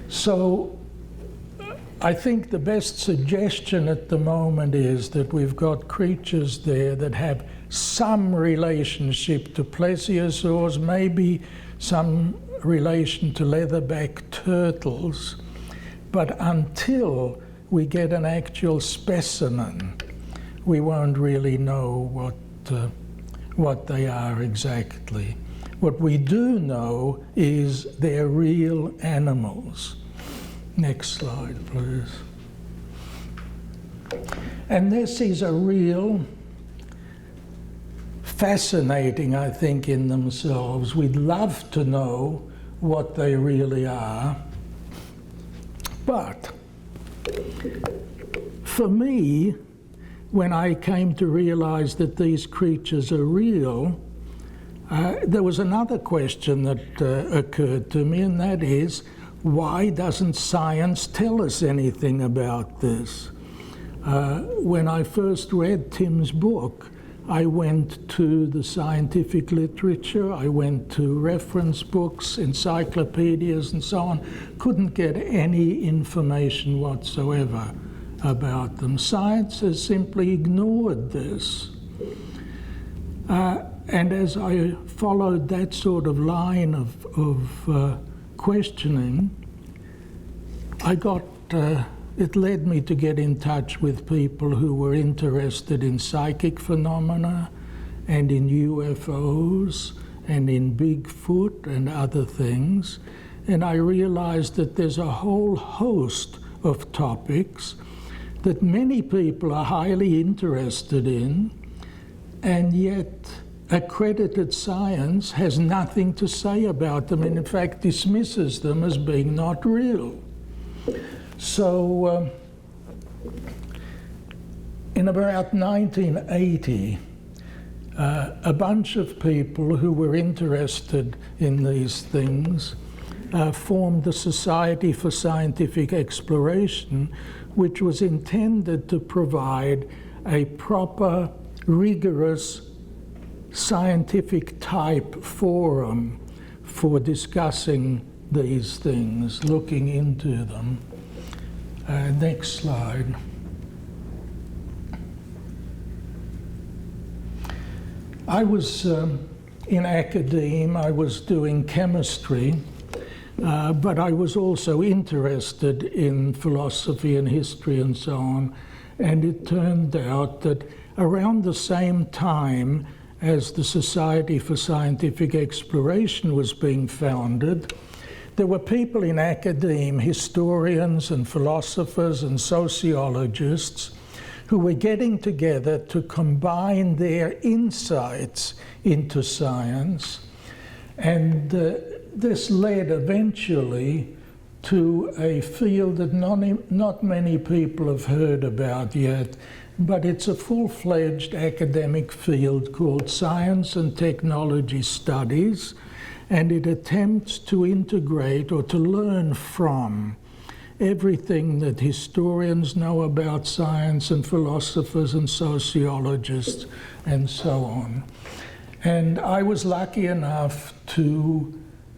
So I think the best suggestion at the moment is that we've got creatures there that have some relationship to plesiosaurs, maybe some relation to leatherback turtles, but until we get an actual specimen, we won't really know what they are exactly. What we do know is they're real animals. Next slide, please. And this is a real fascinating, I think, in themselves. We'd love to know what they really are. But for me, when I came to realize that these creatures are real, there was another question that occurred to me, and that is, why doesn't science tell us anything about this? When I first read Tim's book, I went to the scientific literature, I went to reference books, encyclopedias and so on, couldn't get any information whatsoever about them. Science has simply ignored this. And as I followed that sort of line of questioning, it led me to get in touch with people who were interested in psychic phenomena and in UFOs and in Bigfoot and other things. And I realized that there's a whole host of topics that many people are highly interested in, and yet accredited science has nothing to say about them, and in fact dismisses them as being not real. So in about 1980, a bunch of people who were interested in these things formed the Society for Scientific Exploration, which was intended to provide a proper, rigorous, scientific type forum for discussing these things, looking into them. Next slide. I was in academia, I was doing chemistry, but I was also interested in philosophy and history and so on. And it turned out that around the same time as the Society for Scientific Exploration was being founded, there were people in academia, historians and philosophers and sociologists, who were getting together to combine their insights into science. And this led eventually to a field that not many people have heard about yet, but it's a full-fledged academic field called Science and Technology Studies, and it attempts to integrate or to learn from everything that historians know about science and philosophers and sociologists and so on. And I was lucky enough to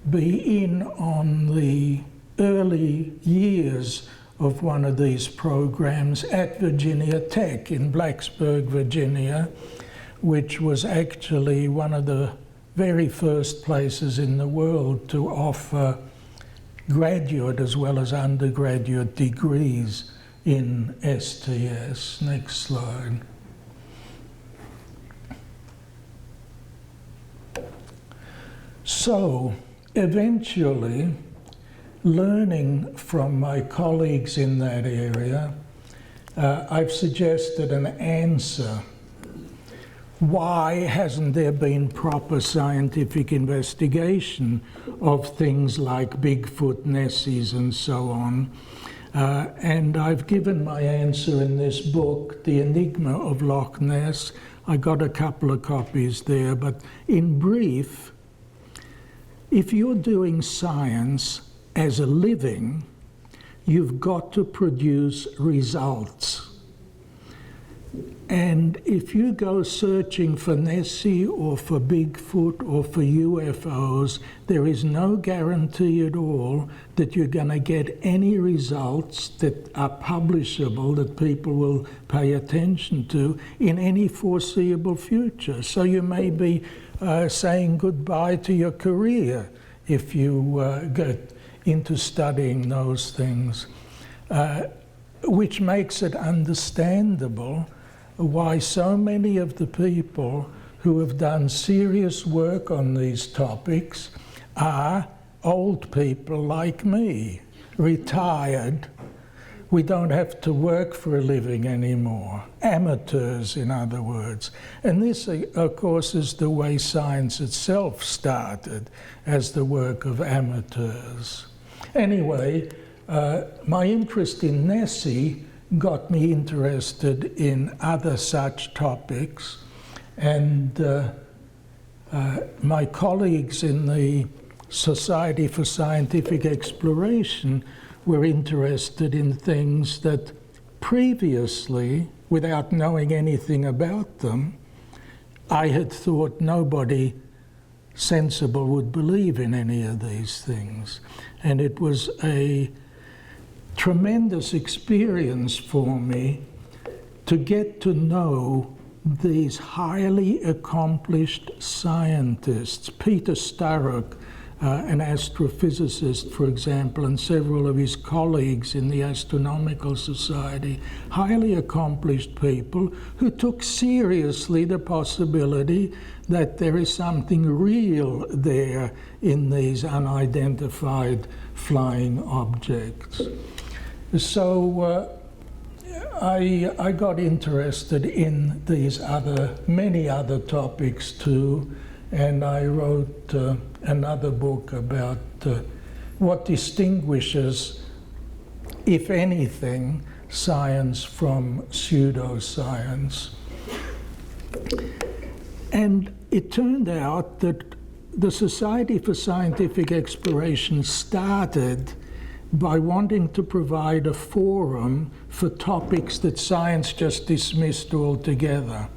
be in on the early years of one of these programs at Virginia Tech in Blacksburg, Virginia, which was actually one of the very first places in the world to offer graduate as well as undergraduate degrees in STS. Next slide. So, eventually, learning from my colleagues in that area, I've suggested an answer. Why hasn't there been proper scientific investigation of things like Bigfoot, Nessies, and so on? And I've given my answer in this book, The Enigma of Loch Ness. I got a couple of copies there, but in brief, if you're doing science as a living, you've got to produce results. And if you go searching for Nessie or for Bigfoot or for UFOs, there is no guarantee at all that you're going to get any results that are publishable, that people will pay attention to in any foreseeable future. So you may be saying goodbye to your career if you get into studying those things, which makes it understandable why so many of the people who have done serious work on these topics are old people like me, retired. We don't have to work for a living anymore. Amateurs, in other words. And this, of course, is the way science itself started, as the work of amateurs. Anyway, my interest in Nessie got me interested in other such topics, and my colleagues in the Society for Scientific Exploration were interested in things that previously, without knowing anything about them, I had thought nobody sensible would believe in any of these things. And it was a tremendous experience for me to get to know these highly accomplished scientists. Peter Sturrock, an astrophysicist, for example, and several of his colleagues in the Astronomical Society, highly accomplished people who took seriously the possibility that there is something real there in these unidentified flying objects. So I got interested in these many other topics too, and I wrote another book about what distinguishes, if anything, science from pseudoscience. And it turned out that the Society for Scientific Exploration started by wanting to provide a forum for topics that science just dismissed altogether.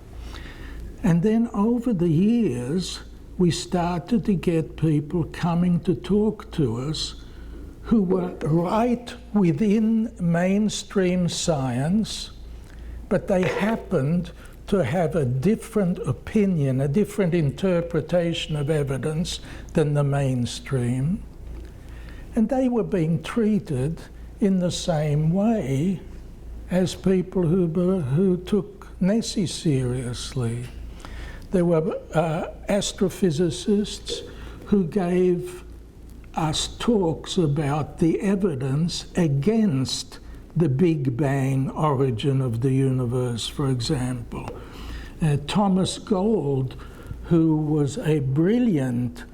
And then over the years, we started to get people coming to talk to us who were right within mainstream science, but they happened to have a different opinion, a different interpretation of evidence than the mainstream. And they were being treated in the same way as people who took Nessie seriously. There were astrophysicists who gave us talks about the evidence against the Big Bang origin of the universe, for example. Thomas Gold, who was a brilliant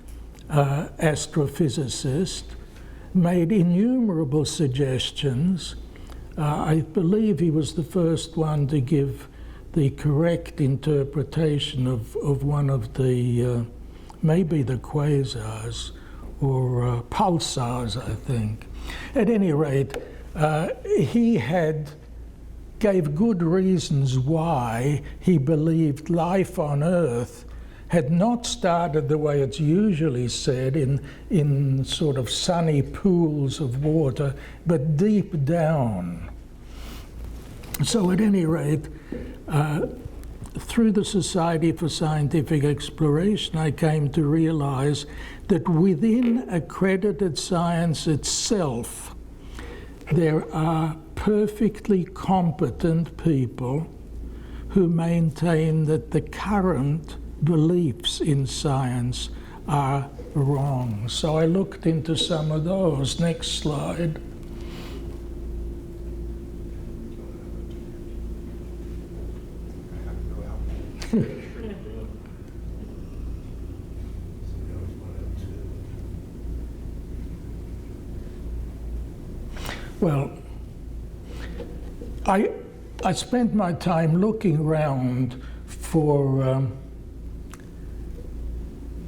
astrophysicist, made innumerable suggestions. I believe he was the first one to give the correct interpretation of one of the, maybe the quasars or pulsars, I think. At any rate, he gave good reasons why he believed life on Earth had not started the way it's usually said, in sort of sunny pools of water, but deep down. So at any rate, through the Society for Scientific Exploration, I came to realize that within accredited science itself, there are perfectly competent people who maintain that the current beliefs in science are wrong. So I looked into some of those. Next slide. Well, I spent my time looking around for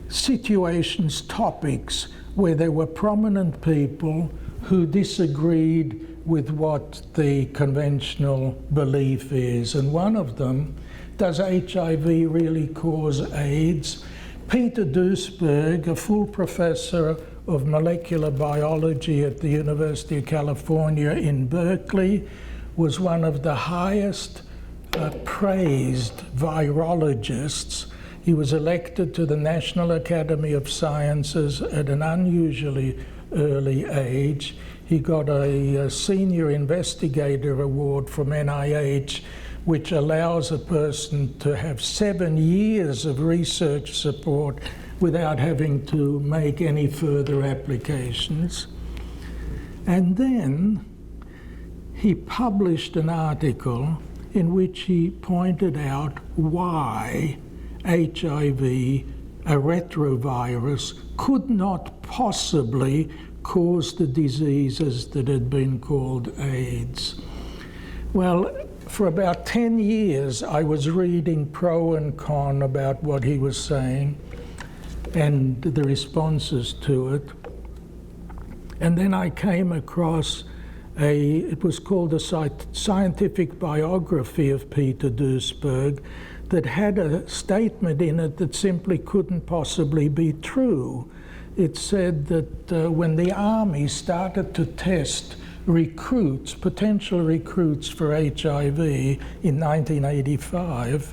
situations, topics where there were prominent people who disagreed with what the conventional belief is. And one of them, does HIV really cause AIDS? Peter Duisberg, a full professor of molecular biology at the University of California in Berkeley, was one of the highest praised virologists. He was elected to the National Academy of Sciences at an unusually early age. He got a senior investigator award from NIH, which allows a person to have 7 years of research support without having to make any further applications. And then he published an article in which he pointed out why HIV, a retrovirus, could not possibly cause the diseases that had been called AIDS. Well, for about 10 years, I was reading pro and con about what he was saying and the responses to it. And then I came across it was called a scientific biography of Peter Duisberg that had a statement in it that simply couldn't possibly be true. It said that when the army started to test recruits, potential recruits for HIV in 1985,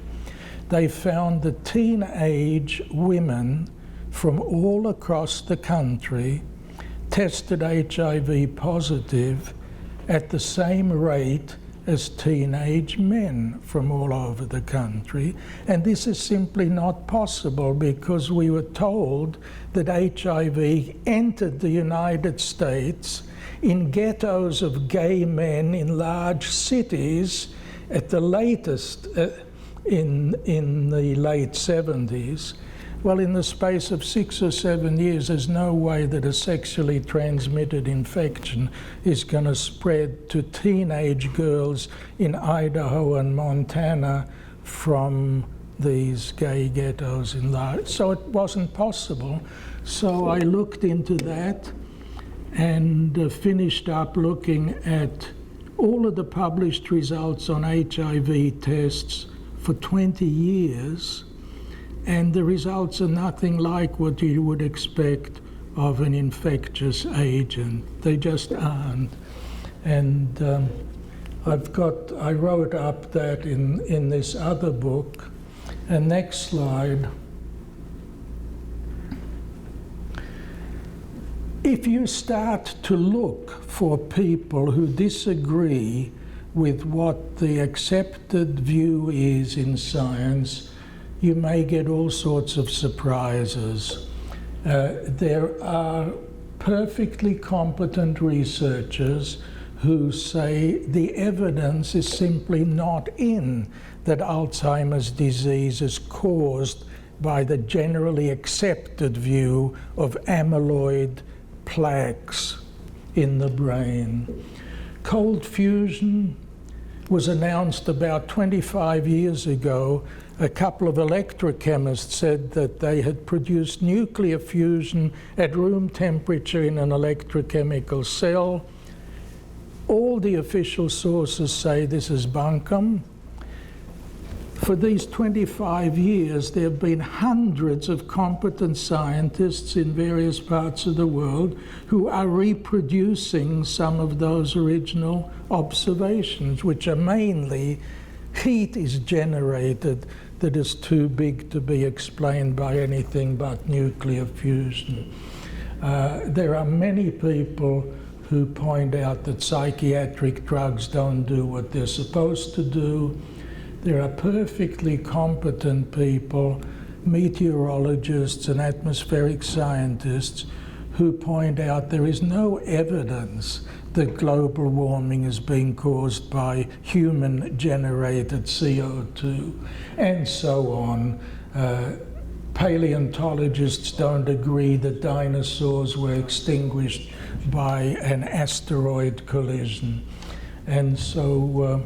they found that teenage women from all across the country tested HIV positive at the same rate as teenage men from all over the country. And this is simply not possible because we were told that HIV entered the United States in ghettos of gay men in large cities at the latest in the late 70s. Well, in the space of 6 or 7 years, there's no way that a sexually transmitted infection is going to spread to teenage girls in Idaho and Montana from these gay ghettos in large. So it wasn't possible. So I looked into that and finished up looking at all of the published results on HIV tests for 20 years. And the results are nothing like what you would expect of an infectious agent. They just aren't. And I wrote up that in this other book. And next slide. If you start to look for people who disagree with what the accepted view is in science, you may get all sorts of surprises. There are perfectly competent researchers who say the evidence is simply not in that Alzheimer's disease is caused by the generally accepted view of amyloid plaques in the brain. Cold fusion was announced about 25 years ago. A couple of electrochemists said that they had produced nuclear fusion at room temperature in an electrochemical cell. all the official sources say this is bunkum. For these 25 years, there have been hundreds of competent scientists in various parts of the world who are reproducing some of those original observations, which are mainly heat is generated that is too big to be explained by anything but nuclear fusion. There are many people who point out that psychiatric drugs don't do what they're supposed to do. There are perfectly competent people, meteorologists and atmospheric scientists, who point out there is no evidence that global warming is being caused by human-generated CO2, and so on. Paleontologists don't agree that dinosaurs were extinguished by an asteroid collision. And so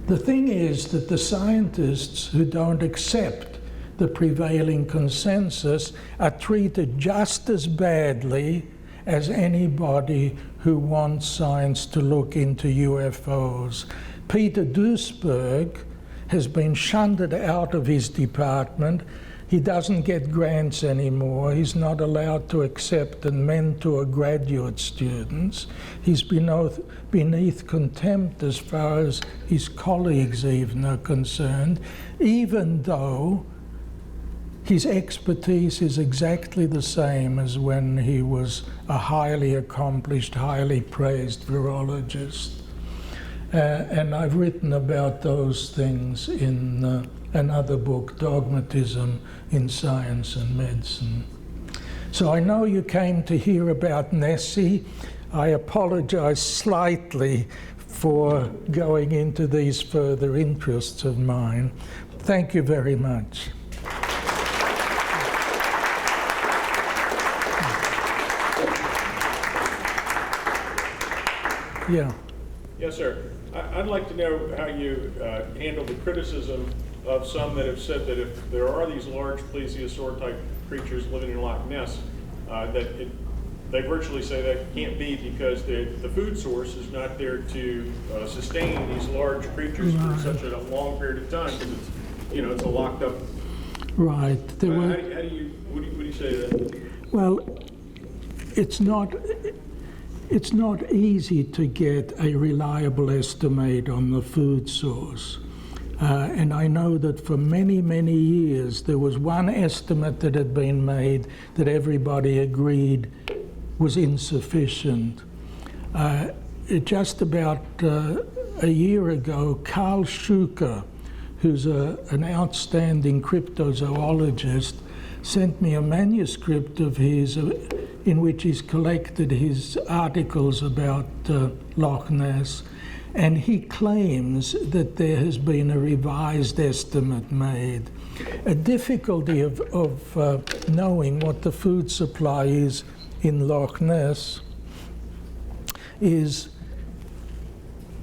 the thing is that the scientists who don't accept the prevailing consensus are treated just as badly as anybody who wants science to look into UFOs. Peter Duisberg has been shunted out of his department. He doesn't get grants anymore. He's not allowed to accept and mentor graduate students. He's beneath contempt as far as his colleagues even are concerned, even though his expertise is exactly the same as when he was a highly accomplished, highly praised virologist. And I've written about those things in another book, Dogmatism in Science and Medicine. So I know you came to hear about Nessie. I apologize slightly for going into these further interests of mine. Thank you very much. Yeah. Yes, sir. I'd like to know how you handle the criticism of some that have said that if there are these large plesiosaur-type creatures living in Loch Ness, they virtually say that can't be because the food source is not there to sustain these large creatures for such a long period of time because it's a locked up. Right. What do you say to that? Well, it's not easy to get a reliable estimate on the food source. And I know that for many, many years, there was one estimate that had been made that everybody agreed was insufficient. Just about a year ago, Carl Schuker, who's an outstanding cryptozoologist, sent me a manuscript of his in which he's collected his articles about Loch Ness, and he claims that there has been a revised estimate made. A difficulty of knowing what the food supply is in Loch Ness is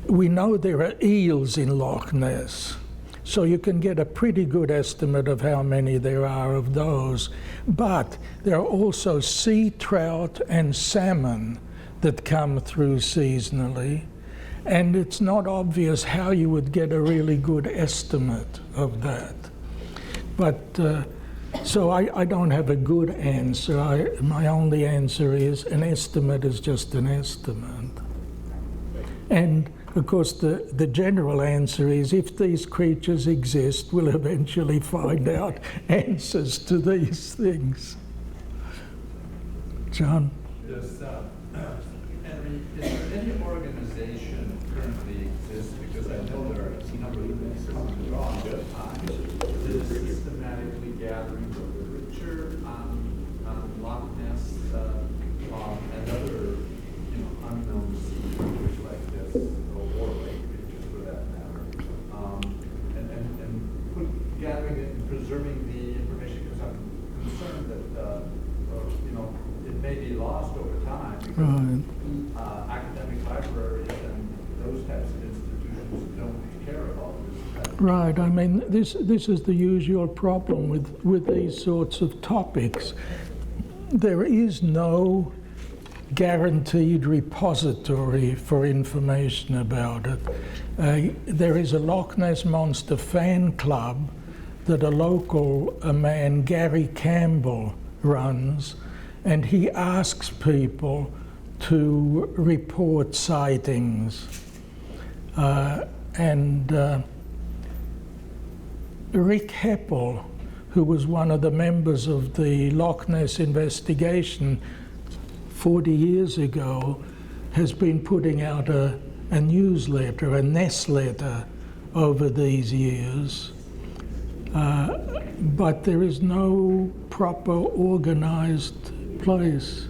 we know there are eels in Loch Ness, so you can get a pretty good estimate of how many there are of those. But there are also sea trout and salmon that come through seasonally, and it's not obvious how you would get a really good estimate of that. But so I don't have a good answer. My only answer is an estimate is just an estimate. And of course, the general answer is if these creatures exist, we'll eventually find out answers to these things. John? Yes, Henry, is there any organization currently exists, because I know there are a number of things coming along, that is systematically gathering the literature on Loch Ness and other unknown sea creatures like this, or water lake creatures for that matter, and gathering it and preserving the information, because I'm concerned that it may be lost over time because academic libraries and those types of institutions don't care about this. Right. I mean, this is the usual problem with these sorts of topics. There is no guaranteed repository for information about it. There is a Loch Ness Monster fan club that a local man, Gary Campbell, runs, and he asks people to report sightings. Rick Heppel, who was one of the members of the Loch Ness investigation 40 years ago, has been putting out a newsletter, a Ness letter, over these years. But there is no proper organized place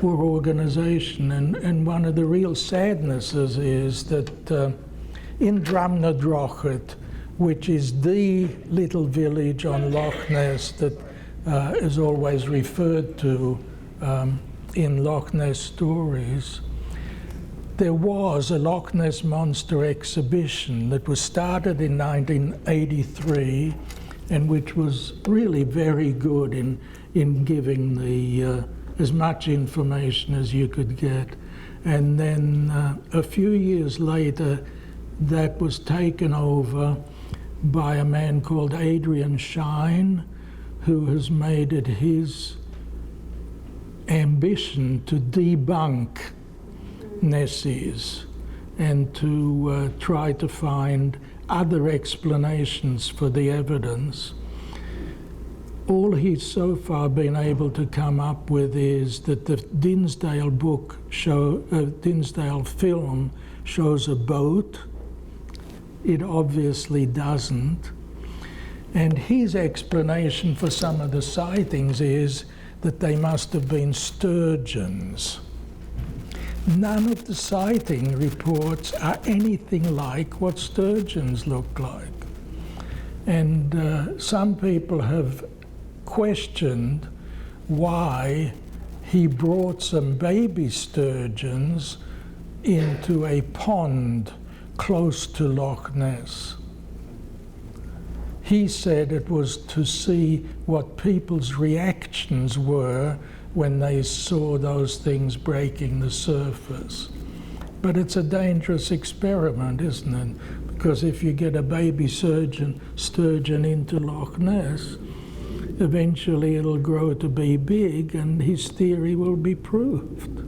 or organization. And one of the real sadnesses is that in Drumnadrochit, which is the little village on Loch Ness that is always referred to in Loch Ness stories, there was a Loch Ness Monster exhibition that was started in 1983 and which was really very good in giving the as much information as you could get. And then a few years later, that was taken over by a man called Adrian Shine, who has made it his ambition to debunk Nessies and to try to find other explanations for the evidence. All he's so far been able to come up with is that the Dinsdale Dinsdale film shows a boat. It obviously doesn't. And his explanation for some of the sightings is that they must have been sturgeons. None of the sighting reports are anything like what sturgeons look like. And some people have questioned why he brought some baby sturgeons into a pond close to Loch Ness. He said it was to see what people's reactions were when they saw those things breaking the surface. But it's a dangerous experiment, isn't it? Because if you get a baby sturgeon into Loch Ness, eventually it'll grow to be big and his theory will be proved.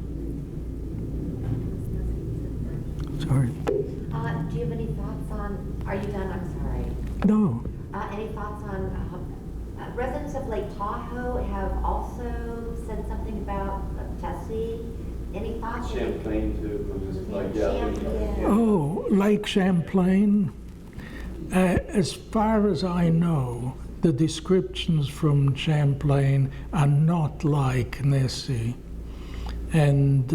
Sorry. Do you have any thoughts on, are you done? I'm sorry. No. Any thoughts on, residents of Lake Tahoe have also said something about Tessie. Any thoughts? Champlain too, just like Champlain. Oh, Lake Champlain. As far as I know, the descriptions from Champlain are not like Nessie. And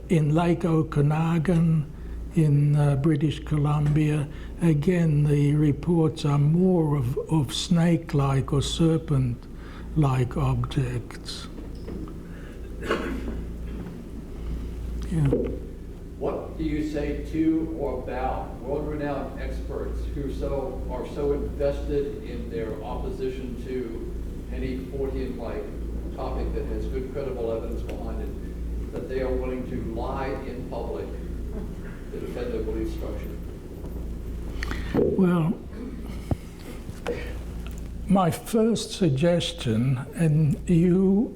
in Lake Okanagan, in British Columbia, again, the reports are more of snake-like or serpent-like objects. Yeah. What do you say to or about world-renowned experts who are so invested in their opposition to any Fortean-like topic that has good credible evidence behind it, that they are willing to lie in public to defend their belief structure? Well, my first suggestion, and you,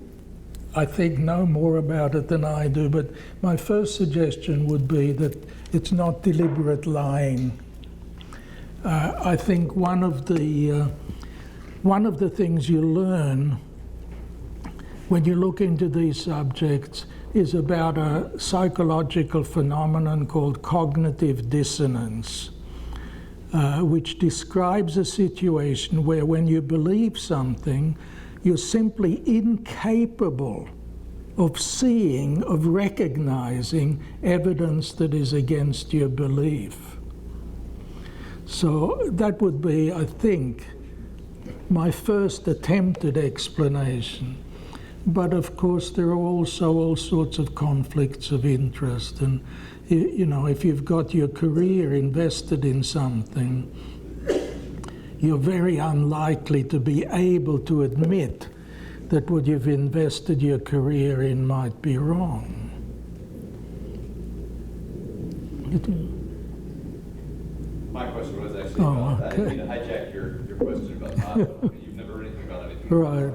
I think, know more about it than I do, but my first suggestion would be that it's not deliberate lying. I think one of the things you learn when you look into these subjects is about a psychological phenomenon called cognitive dissonance, which describes a situation where when you believe something, you're simply incapable of seeing, of recognizing evidence that is against your belief. So that would be, I think, my first attempted explanation. But of course, there are also all sorts of conflicts of interest. And, you know, if you've got your career invested in something, you're very unlikely to be able to admit that what you've invested your career in might be wrong. My question was actually Oh, about that. I okay. mean, to hijack your question about Tahoe. You've never heard anything about anything. Right.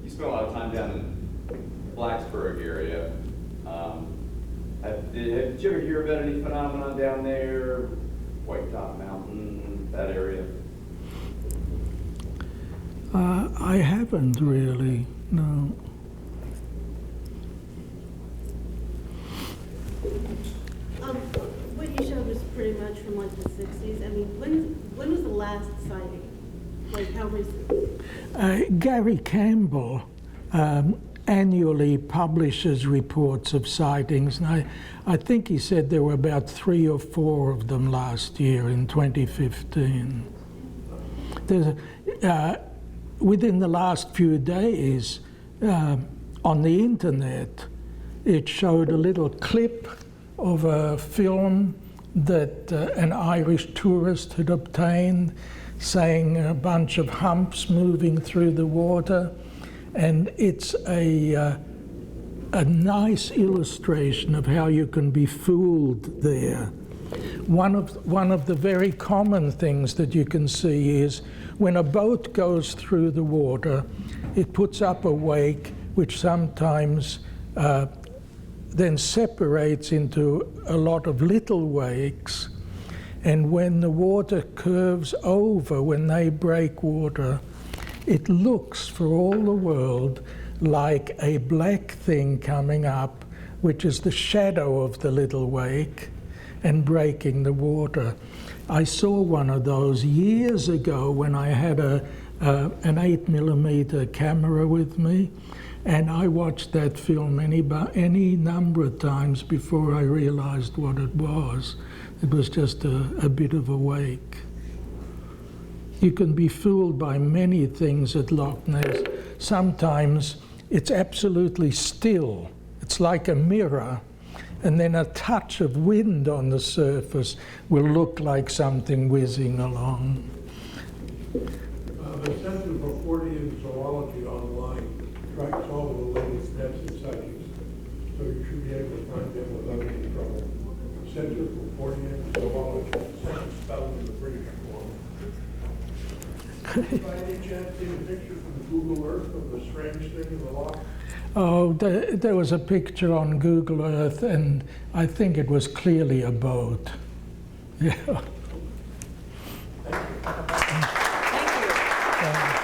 You spent a lot of time down in Blacksburg area. Did you ever hear about any phenomenon down there? White Top Mountain, that area? I haven't really, no. What you showed was pretty much from like the 60s. I mean, when was the last sighting? Like how recent? Gary Campbell annually publishes reports of sightings, and I think he said there were about 3 or 4 of them last year in 2015. There's within the last few days on the internet, it showed a little clip of a film that an Irish tourist had obtained, saying a bunch of humps moving through the water, and it's a nice illustration of how you can be fooled there. One of the very common things that you can see is when a boat goes through the water, it puts up a wake which sometimes then separates into a lot of little wakes, and when the water curves over, when they break water, it looks for all the world like a black thing coming up, which is the shadow of the little wake and breaking the water. I saw one of those years ago when I had an 8mm camera with me, and I watched that film any number of times before I realized what it was. It was just a bit of a wake. You can be fooled by many things at Loch Ness. Sometimes it's absolutely still. It's like a mirror, and then a touch of wind on the surface will look like something whizzing along. The Center for 40 Zoology online tracks all of the latest deaths and sightings, so you should be able to find them without any trouble. Center for 40 Zoology, same spelled in the British form. By any chance, see a picture from Google Earth of the strange thing in the loch? Oh, there was a picture on Google Earth, and I think it was clearly a boat. Yeah. Thank you.